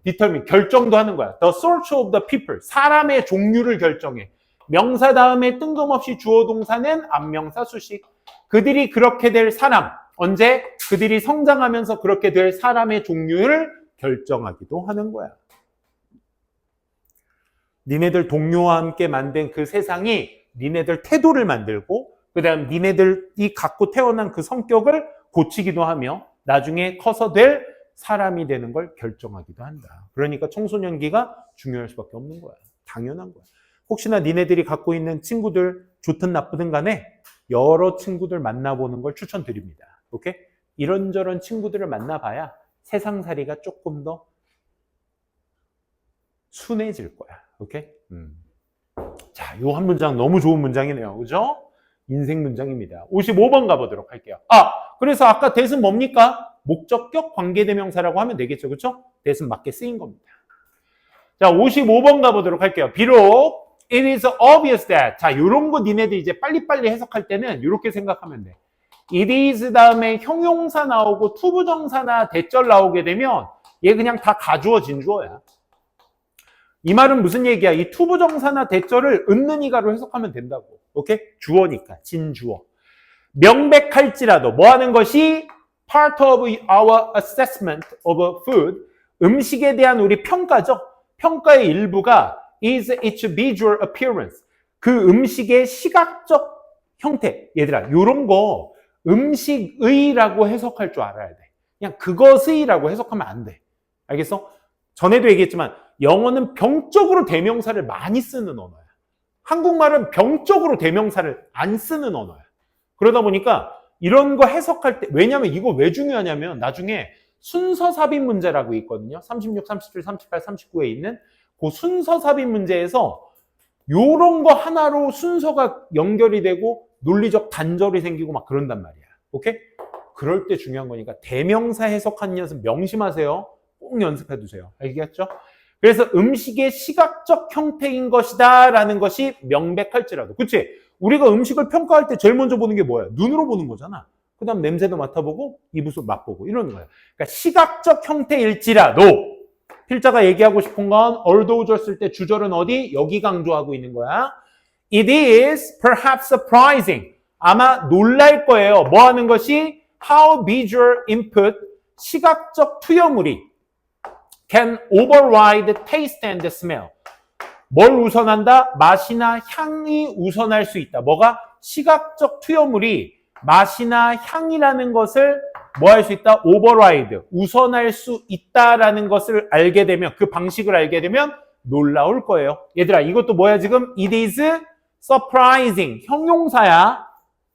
determine, 결정도 하는 거야. the sort of the people, 사람의 종류를 결정해. 명사 다음에 뜬금없이 주어 동사는 안명사 수식. 그들이 그렇게 될 사람, 언제? 그들이 성장하면서 그렇게 될 사람의 종류를 결정하기도 하는 거야. 니네들 동료와 함께 만든 그 세상이 니네들 태도를 만들고 그 다음 니네들이 갖고 태어난 그 성격을 고치기도 하며 나중에 커서 될 사람이 되는 걸 결정하기도 한다. 그러니까 청소년기가 중요할 수밖에 없는 거야. 당연한 거야. 혹시나 니네들이 갖고 있는 친구들 좋든 나쁘든 간에 여러 친구들 만나보는 걸 추천드립니다. 오케이? 이런저런 친구들을 만나봐야 세상살이가 조금 더 순해질 거야. 오케이? 자, 요 한 문장 너무 좋은 문장이네요. 그죠? 인생 문장입니다. 55번 가보도록 할게요. 그래서 아까 that은 뭡니까? 목적격 관계대명사라고 하면 되겠죠. 그렇죠? that은 맞게 쓰인 겁니다. 자, 55번 가보도록 할게요. 비록 it is obvious that, 자, 요런 거 니네들 이제 빨리빨리 해석할 때는 이렇게 생각하면 돼. it is 다음에 형용사 나오고 투부정사나 대절 나오게 되면 얘 그냥 다 가주어 진주어야. 이 말은 무슨 얘기야? 이 투부정사나 대절을 은는 이가로 해석하면 된다고. 오케이? 주어니까 진주어. 명백할지라도 뭐 하는 것이 part of our assessment of food, 음식에 대한 우리 평가죠. 평가의 일부가 is its visual appearance, 그 음식의 시각적 형태. 얘들아, 요런 거 음식의라고 해석할 줄 알아야 돼. 그냥 그것의라고 해석하면 안 돼. 알겠어? 전에도 얘기했지만 영어는 병적으로 대명사를 많이 쓰는 언어야. 한국말은 병적으로 대명사를 안 쓰는 언어야. 그러다 보니까 이런 거 해석할 때, 왜냐면 이거 왜 중요하냐면 나중에 순서 삽입 문제라고 있거든요. 36, 37, 38, 39에 있는 그 순서 삽입 문제에서 요런 거 하나로 순서가 연결이 되고 논리적 단절이 생기고 막 그런단 말이야. 오케이? 그럴 때 중요한 거니까 대명사 해석하는 연습 명심하세요. 꼭 연습해 두세요. 알겠죠? 그래서 음식의 시각적 형태인 것이다 라는 것이 명백할지라도. 그치? 우리가 음식을 평가할 때 제일 먼저 보는 게 뭐야? 눈으로 보는 거잖아. 그 다음 냄새도 맡아보고 입으로 맛보고 이러는 거예요. 그러니까 시각적 형태일지라도 필자가 얘기하고 싶은 건 although 쓸 때 주절은 어디? 여기 강조하고 있는 거야. It is perhaps surprising. 아마 놀랄 거예요. 뭐 하는 것이? How visual input, 시각적 투여물이 can override taste and smell. 뭘 우선한다? 맛이나 향이 우선할 수 있다. 뭐가? 시각적 투여물이 맛이나 향이라는 것을 뭐 할 수 있다? override, 우선할 수 있다라는 것을 알게 되면, 그 방식을 알게 되면 놀라울 거예요. 얘들아, 이것도 뭐야 지금? It is surprising. 형용사야.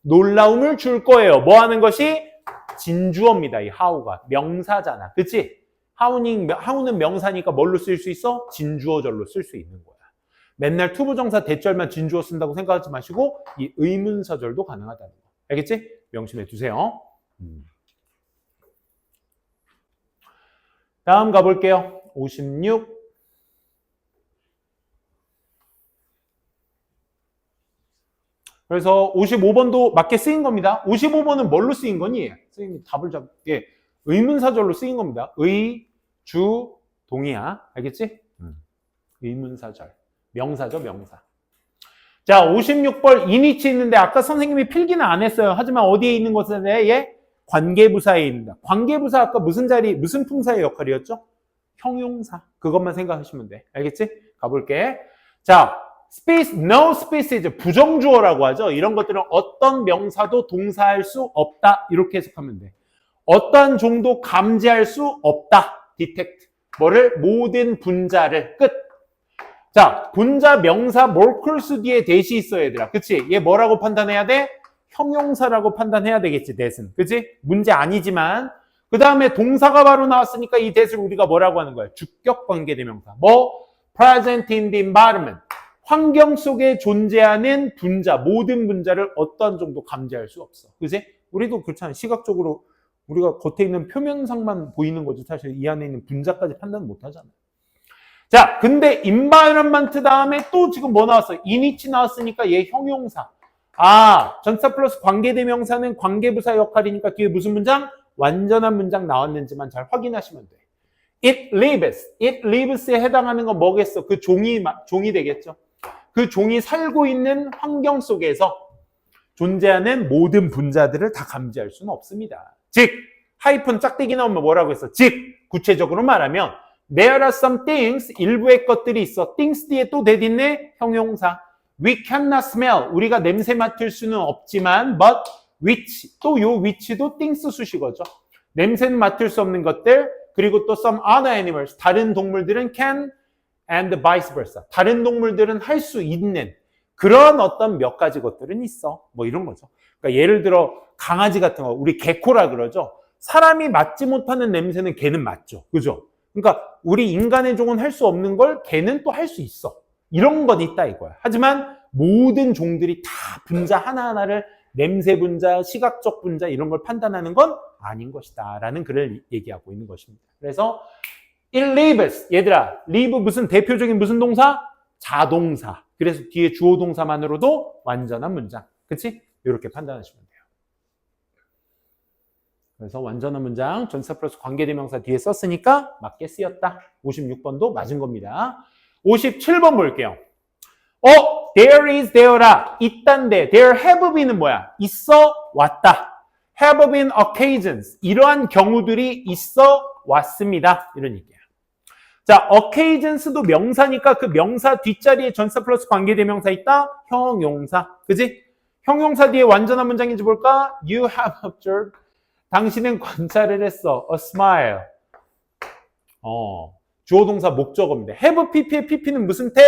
놀라움을 줄 거예요. 뭐 하는 것이? 진주어입니다. 이 how가. 명사잖아. 그치? how는 명사니까 뭘로 쓸 수 있어? 진주어절로 쓸 수 있는 거야. 맨날 투부정사 대절만 진주어 쓴다고 생각하지 마시고 이 의문사절도 가능하다는 거. 알겠지? 명심해 두세요. 다음 가볼게요. 56. 그래서 55번도 맞게 쓰인 겁니다. 55번은 뭘로 쓰인 거니? 선생님이 답을 잡게 의문사절로 쓰인 겁니다. 의, 주, 동이야. 알겠지? 의문사절. 명사죠, 명사. 자, 56번 이니치 있는데 아까 선생님이 필기는 안 했어요. 하지만 어디에 있는 것에 대해? 관계부사에 있는다. 관계부사 아까 무슨 자리, 무슨 품사의 역할이었죠? 형용사. 그것만 생각하시면 돼. 알겠지? 가볼게. 자, space, no spaces, 부정주어라고 하죠. 이런 것들은 어떤 명사도 동사할 수 없다. 이렇게 해석하면 돼. 어떤 종도 감지할 수 없다. detect. 뭐를? 모든 분자를. 끝. 자, 분자, 명사, 몰클스 뒤에 대시 있어, 얘들아. 그치? 얘 뭐라고 판단해야 돼? 형용사라고 판단해야 되겠지, that은. 그치? 문제 아니지만. 그 다음에 동사가 바로 나왔으니까 이 that을 우리가 뭐라고 하는 거야? 주격 관계대명사. 뭐? present in the environment. 환경 속에 존재하는 분자, 모든 분자를 어떤 정도 감지할 수 없어. 그치? 우리도 그렇잖아. 시각적으로 우리가 겉에 있는 표면상만 보이는 거지. 사실 이 안에 있는 분자까지 판단 못 하잖아. 자, 근데 environment 다음에 또 지금 뭐 나왔어요? init 나왔으니까 얘 형용사. 아, 전사 플러스 관계대명사는 관계부사 역할이니까 뒤에 무슨 문장? 완전한 문장 나왔는지만 잘 확인하시면 돼. It lives에 해당하는 건 뭐겠어? 그 종이 되겠죠. 그 종이 살고 있는 환경 속에서 존재하는 모든 분자들을 다 감지할 수는 없습니다. 즉, 하이픈 짝대기 나오면 뭐라고 했어? 즉, 구체적으로 말하면 There are some things, 일부의 것들이 있어. things 뒤에 또 that 있네? 형용사. We cannot smell, 우리가 냄새 맡을 수는 없지만 but which, 또 요 which도 things 수식어죠. 냄새는 맡을 수 없는 것들, 그리고 또 some other animals, 다른 동물들은 can and vice versa. 다른 동물들은 할 수 있는 그런 어떤 몇 가지 것들은 있어. 뭐 이런 거죠. 그러니까 예를 들어 강아지 같은 거, 우리 개코라 그러죠. 사람이 맡지 못하는 냄새는 개는 맡죠. 그죠? 그러니까 우리 인간의 종은 할 수 없는 걸 개는 또 할 수 있어. 이런 건 있다 이거야. 하지만 모든 종들이 다 분자 하나하나를 냄새 분자, 시각적 분자 이런 걸 판단하는 건 아닌 것이다 라는 글을 얘기하고 있는 것입니다. 그래서 it lives, 얘들아, live 무슨 대표적인 무슨 동사? 자동사. 그래서 뒤에 주어 동사만으로도 완전한 문장. 그치? 이렇게 판단하시면 돼요. 그래서 완전한 문장, 전사 플러스 관계대명사 뒤에 썼으니까 맞게 쓰였다. 56번도 맞은 겁니다. 57번 볼게요. there is, there라. 있단데, there have been은 뭐야? 있어 왔다. have been occasions. 이러한 경우들이 있어 왔습니다. 이런 얘기야. 자, occasions도 명사니까 그 명사 뒷자리에 전사 플러스 관계대명사 있다? 형용사. 그지? 형용사 뒤에 완전한 문장인지 볼까? You have observed. 당신은 관찰을 했어. A smile. 주어 동사 목적어입니다. have pp의 pp는 무슨 태?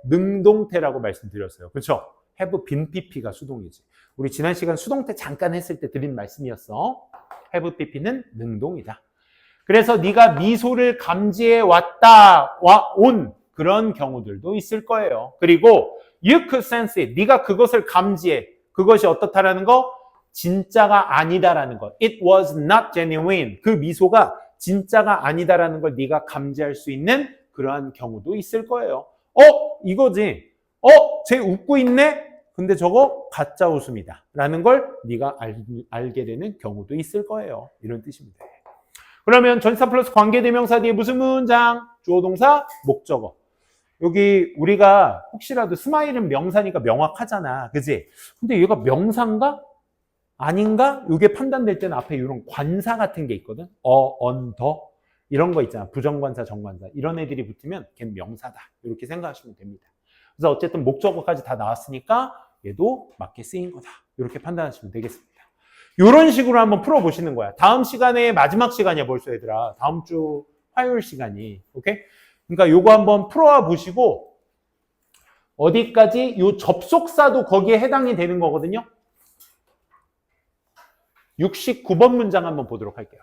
능동태라고 말씀드렸어요. 그렇죠? have been pp가 수동이지. 우리 지난 시간 수동태 잠깐 했을 때 드린 말씀이었어. have pp는 능동이다. 그래서 네가 미소를 감지해 왔다, 온 그런 경우들도 있을 거예요. 그리고 you could sense it. 네가 그것을 감지해. 그것이 어떻다라는 거? 진짜가 아니다라는 것. It was not genuine. 그 미소가 진짜가 아니다라는 걸 네가 감지할 수 있는 그러한 경우도 있을 거예요. 이거지. 쟤 웃고 있네? 근데 저거 가짜 웃음이다 라는 걸 네가 알게 되는 경우도 있을 거예요. 이런 뜻입니다. 그러면 전치사 플러스 관계대명사 뒤에 무슨 문장? 주어 동사 목적어. 여기 우리가 혹시라도 스마일은 명사니까 명확하잖아. 그지? 근데 얘가 명사인가? 아닌가? 이게 판단될 때는 앞에 이런 관사 같은 게 있거든. 언, 더 이런 거 있잖아. 부정관사, 정관사 이런 애들이 붙으면 걔는 명사다. 이렇게 생각하시면 됩니다. 그래서 어쨌든 목적어까지 다 나왔으니까 얘도 맞게 쓰인 거다. 이렇게 판단하시면 되겠습니다. 이런 식으로 한번 풀어보시는 거야. 다음 시간에 마지막 시간이야 벌써 얘들아. 다음 주 화요일 시간이. 오케이? 그러니까 요거 한번 풀어와 보시고 어디까지? 요 접속사도 거기에 해당이 되는 거거든요. 69번 문장 한번 보도록 할게요.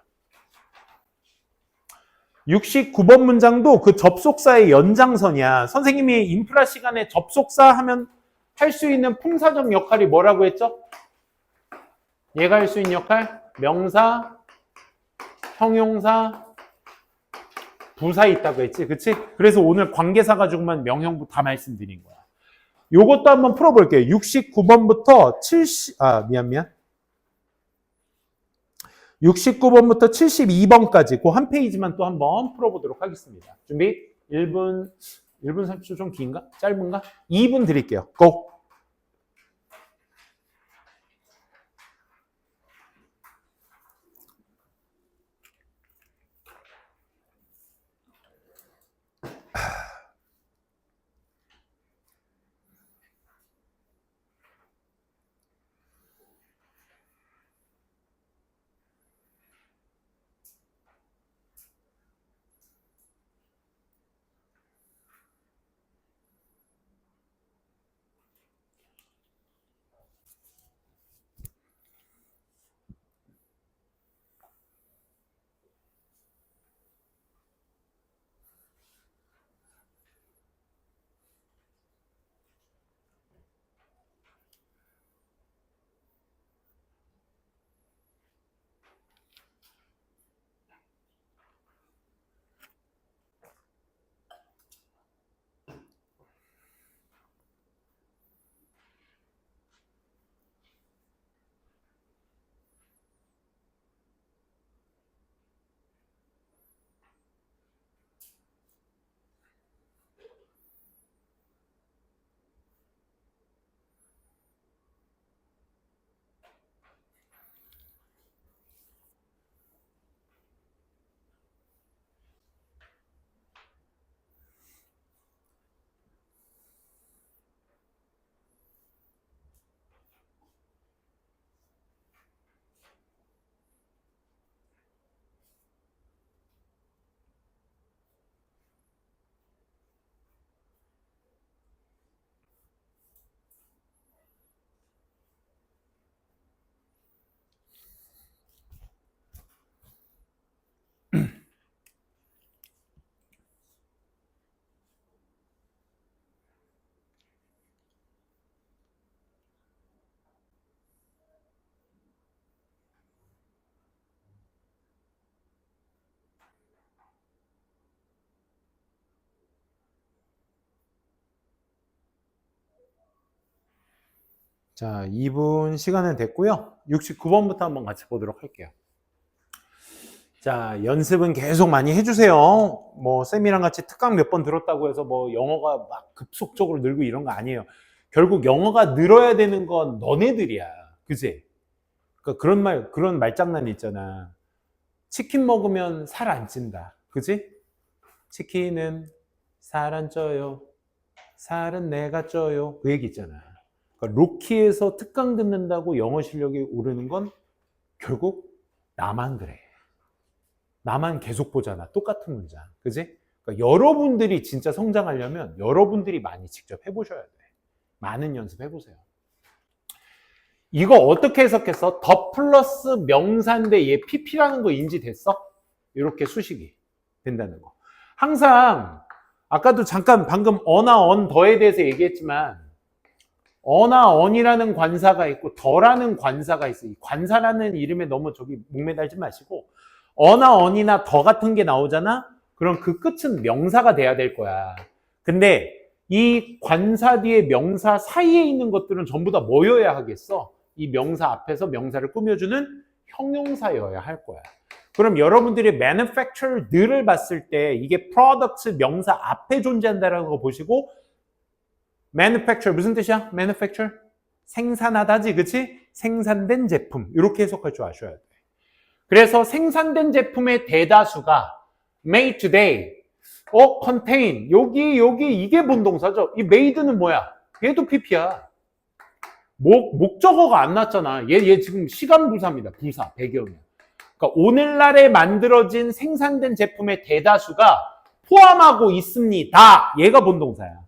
69번 문장도 그 접속사의 연장선이야. 선생님이 인프라 시간에 접속사 하면 할 수 있는 품사적 역할이 뭐라고 했죠? 얘가 할 수 있는 역할? 명사, 형용사, 부사 있다고 했지. 그치? 그래서 오늘 관계사 가지고만 명형부 다 말씀드린 거야. 요것도 한번 풀어볼게요. 69번부터 69번부터 72번까지 그 한 페이지만 또 한번 풀어보도록 하겠습니다. 준비? 1분 30초 좀 긴가? 짧은가? 2분 드릴게요. 고! 자, 2분 시간은 됐고요. 69번부터 한번 같이 보도록 할게요. 자, 연습은 계속 많이 해주세요. 뭐 쌤이랑 같이 특강 몇 번 들었다고 해서 뭐 영어가 막 급속적으로 늘고 이런 거 아니에요. 결국 영어가 늘어야 되는 건 너네들이야. 그지? 그러니까 그런 말장난이 있잖아. 치킨 먹으면 살 안 찐다. 그지? 치킨은 살 안 쪄요. 살은 내가 쪄요. 그 얘기 있잖아. 그러니까 로키에서 특강 듣는다고 영어 실력이 오르는 건 결국 나만 그래. 나만 계속 보잖아. 똑같은 문장. 그지? 그러니까 여러분들이 진짜 성장하려면 여러분들이 많이 직접 해보셔야 돼. 많은 연습해보세요. 이거 어떻게 해석했어? 더 플러스 명사인데 얘 PP라는 거 인지됐어? 이렇게 수식이 된다는 거. 항상 아까도 잠깐 방금 어나 언 더에 대해서 얘기했지만 어나 언이라는 관사가 있고 더라는 관사가 있어. 이 관사라는 이름에 너무 저기 목매달지 마시고 어나 언이나 더 같은 게 나오잖아? 그럼 그 끝은 명사가 돼야 될 거야. 근데 이 관사 뒤에 명사 사이에 있는 것들은 전부 다 뭐여야 하겠어? 이 명사 앞에서 명사를 꾸며주는 형용사여야 할 거야. 그럼 여러분들이 manufacture들을 봤을 때 이게 products 명사 앞에 존재한다는 거 보시고 manufacture 무슨 뜻이야? manufacture? 생산하다지, 그치? 생산된 제품 이렇게 해석할 줄 아셔야 돼. 그래서 생산된 제품의 대다수가 made today, contain 여기 이게 본동사죠. 이 made는 뭐야? 얘도 PP야. 목적어가 안 났잖아. 얘 지금 시간부사입니다. 부사 배경이. 그러니까 오늘날에 만들어진 생산된 제품의 대다수가 포함하고 있습니다. 얘가 본동사야.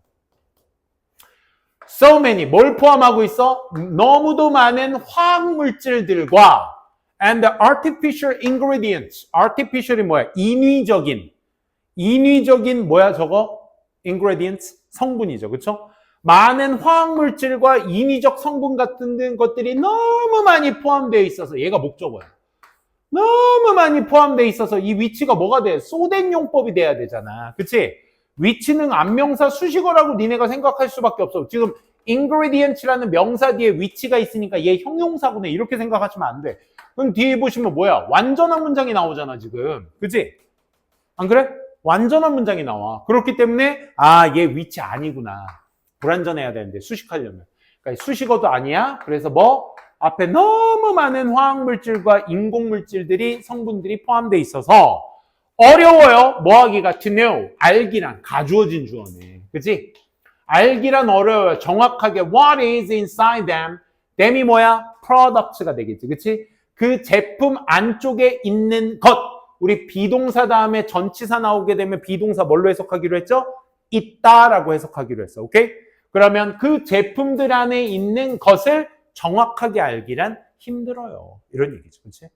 So many 뭘 포함하고 있어? 너무도 많은 화학물질들과 and the artificial ingredients. artificial이 뭐야? 인위적인 뭐야 저거? ingredients 성분이죠. 그렇죠? 많은 화학물질과 인위적 성분 같은 것들이 너무 많이 포함되어 있어서 얘가 목적어야. 너무 많이 포함되어 있어서 이 위치가 뭐가 돼? 소된용법이 돼야 되잖아. 그치? 위치는 안명사 수식어라고 니네가 생각할 수밖에 없어. 지금 ingredients라는 명사 뒤에 위치가 있으니까 얘 형용사구나 이렇게 생각하시면 안 돼. 그럼 뒤에 보시면 뭐야? 완전한 문장이 나오잖아 지금. 그치? 안 그래? 완전한 문장이 나와. 그렇기 때문에 얘 위치 아니구나. 불완전해야 되는데 수식하려면. 그러니까 수식어도 아니야. 그래서 뭐? 앞에 너무 많은 화학물질과 인공물질들이 성분들이 포함되어 있어서 어려워요. 뭐 하기가 to know. 알기란 가주어진 주어네. 그치? 알기란 어려워요. 정확하게 what is inside them. them이 뭐야? products가 되겠지. 그치? 그 제품 안쪽에 있는 것. 우리 비동사 다음에 전치사 나오게 되면 비동사 뭘로 해석하기로 했죠? 있다라고 해석하기로 했어. 오케이? 그러면 그 제품들 안에 있는 것을 정확하게 알기란 힘들어요. 이런 얘기죠. 그치?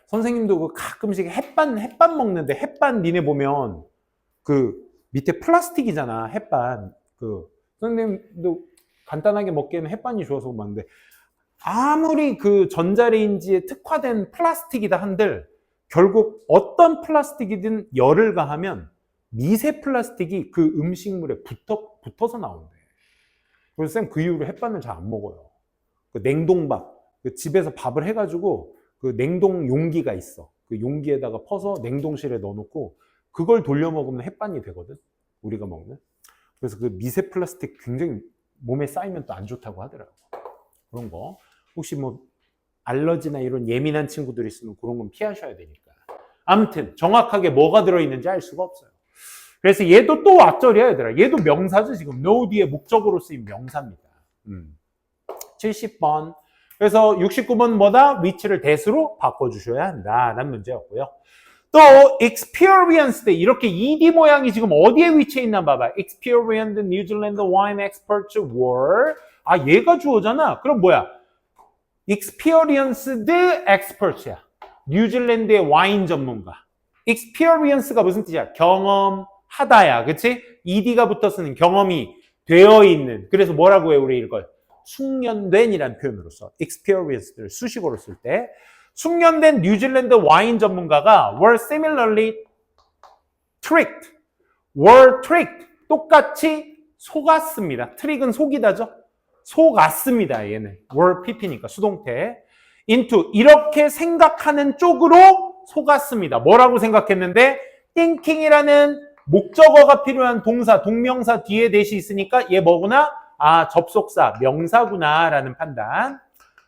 선생님도 그 가끔씩 햇반 먹는데 햇반 니네 보면 그 밑에 플라스틱이잖아. 햇반. 그 선생님도 간단하게 먹기에는 햇반이 좋아서 먹는데 아무리 그 전자레인지에 특화된 플라스틱이다 한들 결국 어떤 플라스틱이든 열을 가하면 미세 플라스틱이 그 음식물에 붙어서 나온대. 그래서 쌤 그 이후로 햇반을 잘 안 먹어요. 그 냉동밥. 그 집에서 밥을 해가지고 그 냉동 용기가 있어. 그 용기에다가 퍼서 냉동실에 넣어놓고 그걸 돌려 먹으면 햇반이 되거든. 우리가 먹는. 그래서 그 미세 플라스틱 굉장히 몸에 쌓이면 또 안 좋다고 하더라고. 그런 거. 혹시 뭐 알러지나 이런 예민한 친구들이 있으면 그런 건 피하셔야 되니까. 아무튼 정확하게 뭐가 들어있는지 알 수가 없어요. 그래서 얘도 또 앞절이야 얘들아. 얘도 명사죠 지금. know 뒤에 목적으로 쓰인 명사입니다. 70번. 그래서 69번 뭐다? 위치를 대수로 바꿔주셔야 한다라는 문제였고요. 또 experienced 이렇게 ed 모양이 지금 어디에 위치해 있나 봐봐. experienced New Zealand wine experts were 얘가 주어잖아. 그럼 뭐야? experienced experts야. 뉴질랜드의 와인 전문가. experience가 무슨 뜻이야? 경험하다야. 그치? ed가 붙어서는 경험이 되어 있는. 그래서 뭐라고 해 우리 이걸? 숙련된이라는 표현으로 써. experienced를 수식어로 쓸 때 숙련된 뉴질랜드 와인 전문가가 were similarly tricked. were tricked. 똑같이 속았습니다. 트릭은 속이다죠. 속았습니다. 얘는 were pp니까 수동태. into 이렇게 생각하는 쪽으로 속았습니다. 뭐라고 생각했는데 thinking이라는 목적어가 필요한 동사, 동명사 뒤에 대시 있으니까 얘 뭐구나? 접속사, 명사구나 라는 판단.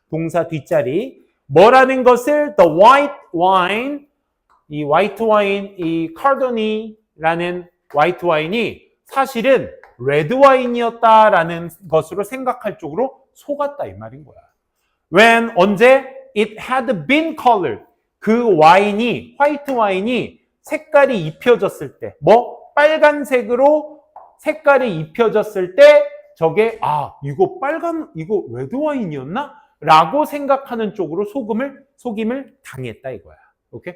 동사 뒷자리. 뭐라는 것을 the white wine, 이 white wine, 이 카르도니라는 white wine이 사실은 red wine이었다라는 것으로 생각할 쪽으로 속았다 이 말인 거야. When 언제? It had been colored. 그 와인이, 화이트 와인이 색깔이 입혀졌을 때, 빨간색으로 색깔이 입혀졌을 때 저게 이거 레드 와인이었나? 라고 생각하는 쪽으로 속임을 당했다 이거야. 오케이?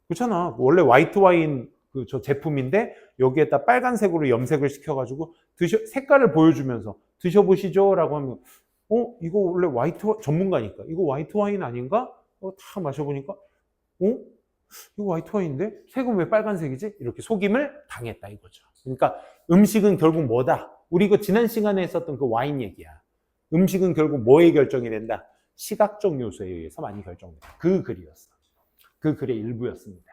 그렇잖아. 원래 화이트 와인 저 제품인데 여기에다 빨간색으로 염색을 시켜가지고 색깔을 보여주면서 드셔보시죠 라고 하면 이거 원래 전문가니까 이거 화이트 와인 아닌가? 다 마셔보니까 이거 화이트 와인인데? 색은 왜 빨간색이지? 이렇게 속임을 당했다 이거죠. 그러니까 음식은 결국 뭐다? 우리 이거 지난 시간에 했었던 그 와인 얘기야. 음식은 결국 뭐에 결정이 된다? 시각적 요소에 의해서 많이 결정된다. 그 글이었어. 그 글의 일부였습니다.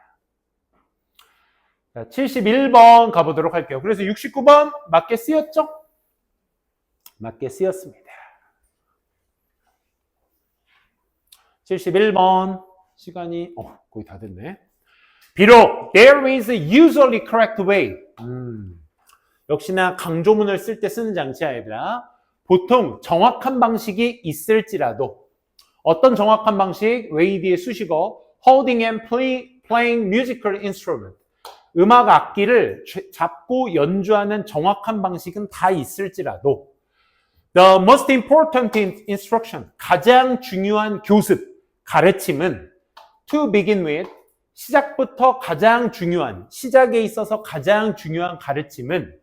자, 71번 가보도록 할게요. 그래서 69번 맞게 쓰였죠? 맞게 쓰였습니다. 71번 시간이 거의 다 됐네. 비록 there is a usually correct way. 역시나 강조문을 쓸 때 쓰는 장치야 얘들아. 보통 정확한 방식이 있을지라도 어떤 정확한 방식? way 뒤에 수식어 holding and playing musical instrument. 음악 악기를 잡고 연주하는 정확한 방식은 다 있을지라도 the most important instruction, 가장 중요한 교습, 가르침은 to begin with, 시작부터 가장 중요한, 시작에 있어서 가장 중요한 가르침은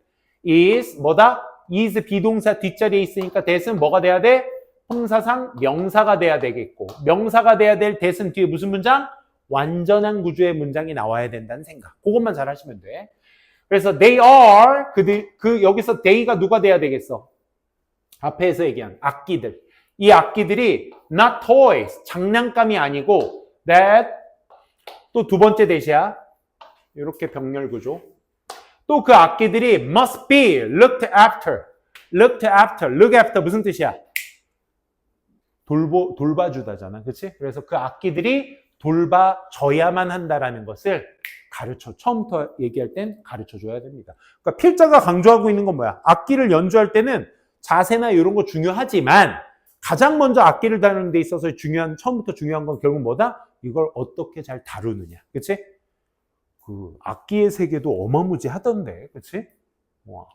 is, 뭐다? is 비동사 뒷자리에 있으니까 that은 뭐가 돼야 돼? 형사상 명사가 돼야 되겠고, 명사가 돼야 될 that은 뒤에 무슨 문장? 완전한 구조의 문장이 나와야 된다는 생각. 그것만 잘 하시면 돼. 그래서 they are, 여기서 they가 누가 돼야 되겠어? 앞에서 얘기한 악기들. 이 악기들이 not toys, 장난감이 아니고 that, 또 두 번째 대시야. 이렇게 병렬 구조. 또 그 악기들이 must be looked after. looked after. look after 무슨 뜻이야? 돌봐주다잖아. 그치? 그래서 그 악기들이 돌봐줘야만 한다라는 것을 처음부터 얘기할 땐 가르쳐 줘야 됩니다. 그러니까 필자가 강조하고 있는 건 뭐야? 악기를 연주할 때는 자세나 이런 거 중요하지만 가장 먼저 악기를 다루는 데 있어서 처음부터 중요한 건 결국 뭐다? 이걸 어떻게 잘 다루느냐. 그치? 그 악기의 세계도 어마무지하던데. 그치? 와.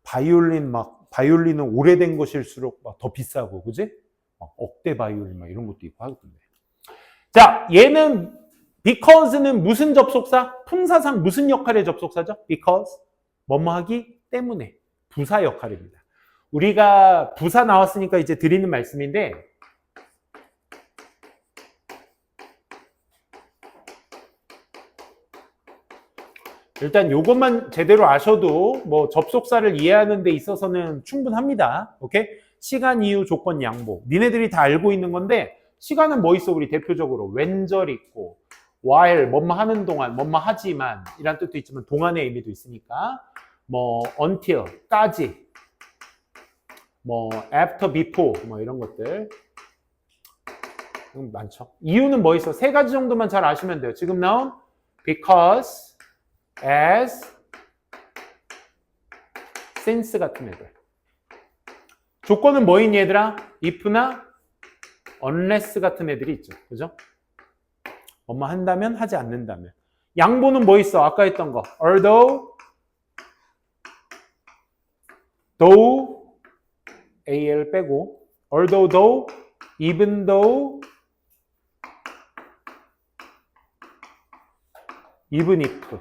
바이올린은 오래된 것일수록 더 비싸고, 그치? 억대 바이올린 이런 것도 있고 하던데. 자, 얘는 because는 무슨 접속사? 품사상 무슨 역할의 접속사죠? because 뭐뭐하기 때문에 부사 역할입니다. 우리가 부사 나왔으니까 이제 드리는 말씀인데 일단 요것만 제대로 아셔도 뭐 접속사를 이해하는 데 있어서는 충분합니다. 오케이? 시간, 이유, 조건, 양보. 니네들이 다 알고 있는 건데 시간은 뭐 있어? 우리 대표적으로 when절 있고 while 뭐뭐 하는 동안 뭐뭐 하지만 이란 뜻도 있지만 동안의 의미도 있으니까 뭐 until 까지 뭐 after, before 뭐 이런 것들 많죠. 이유는 뭐 있어? 세 가지 정도만 잘 아시면 돼요. 지금 나온 because, as, since 같은 애들. 조건은 뭐인 얘들아? if나 unless 같은 애들이 있죠. 그죠? 뭐뭐 한다면, 하지 않는다면. 양보는 뭐 있어? 아까 했던 거. although, though, al 빼고, although, though, even though, even if.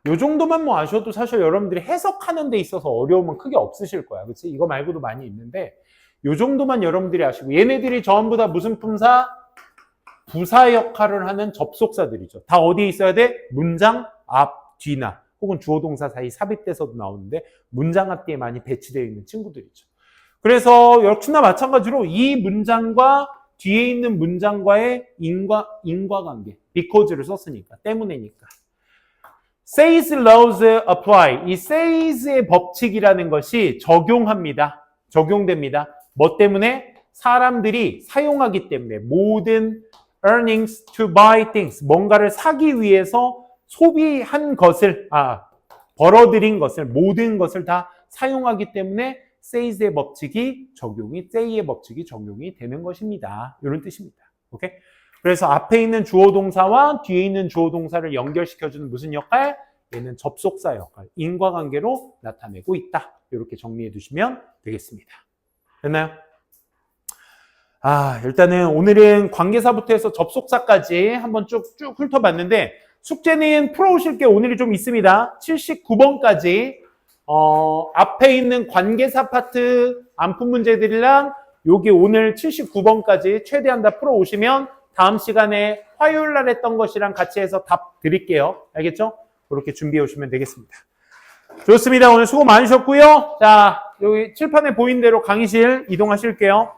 요 정도만 뭐 아셔도 사실 여러분들이 해석하는 데 있어서 어려움은 크게 없으실 거야. 그치? 이거 말고도 많이 있는데, 요 정도만 여러분들이 아시고, 얘네들이 전부 다 무슨 품사? 부사 역할을 하는 접속사들이죠. 다 어디에 있어야 돼? 문장 앞, 뒤나 혹은 주어 동사 사이 삽입돼서도 나오는데 문장 앞뒤에 많이 배치되어 있는 친구들이죠. 그래서 역시나 마찬가지로 이 문장과 뒤에 있는 문장과의 인과관계, because를 썼으니까, 때문에니까. says, laws apply. 이 says의 법칙이라는 것이 적용됩니다. 뭐 때문에? 사람들이 사용하기 때문에. 모든 earnings to buy things. 뭔가를 사기 위해서 소비한 것을, 벌어들인 것을, 모든 것을 다 사용하기 때문에 says의 법칙이 say의 법칙이 적용이 되는 것입니다. 이런 뜻입니다. 오케이? 그래서 앞에 있는 주어 동사와 뒤에 있는 주어 동사를 연결시켜주는 무슨 역할? 얘는 접속사 역할, 인과관계로 나타내고 있다. 이렇게 정리해 두시면 되겠습니다. 됐나요? 일단은 오늘은 관계사부터 해서 접속사까지 한번 쭉 훑어봤는데 숙제는 풀어오실 게 오늘이 좀 있습니다. 79번까지 앞에 있는 관계사 파트 안푼 문제들이랑 여기 오늘 79번까지 최대한 다 풀어오시면 다음 시간에 화요일 날 했던 것이랑 같이 해서 답 드릴게요. 알겠죠? 그렇게 준비해 오시면 되겠습니다. 좋습니다. 오늘 수고 많으셨고요. 자, 여기 칠판에 보인 대로 강의실 이동하실게요.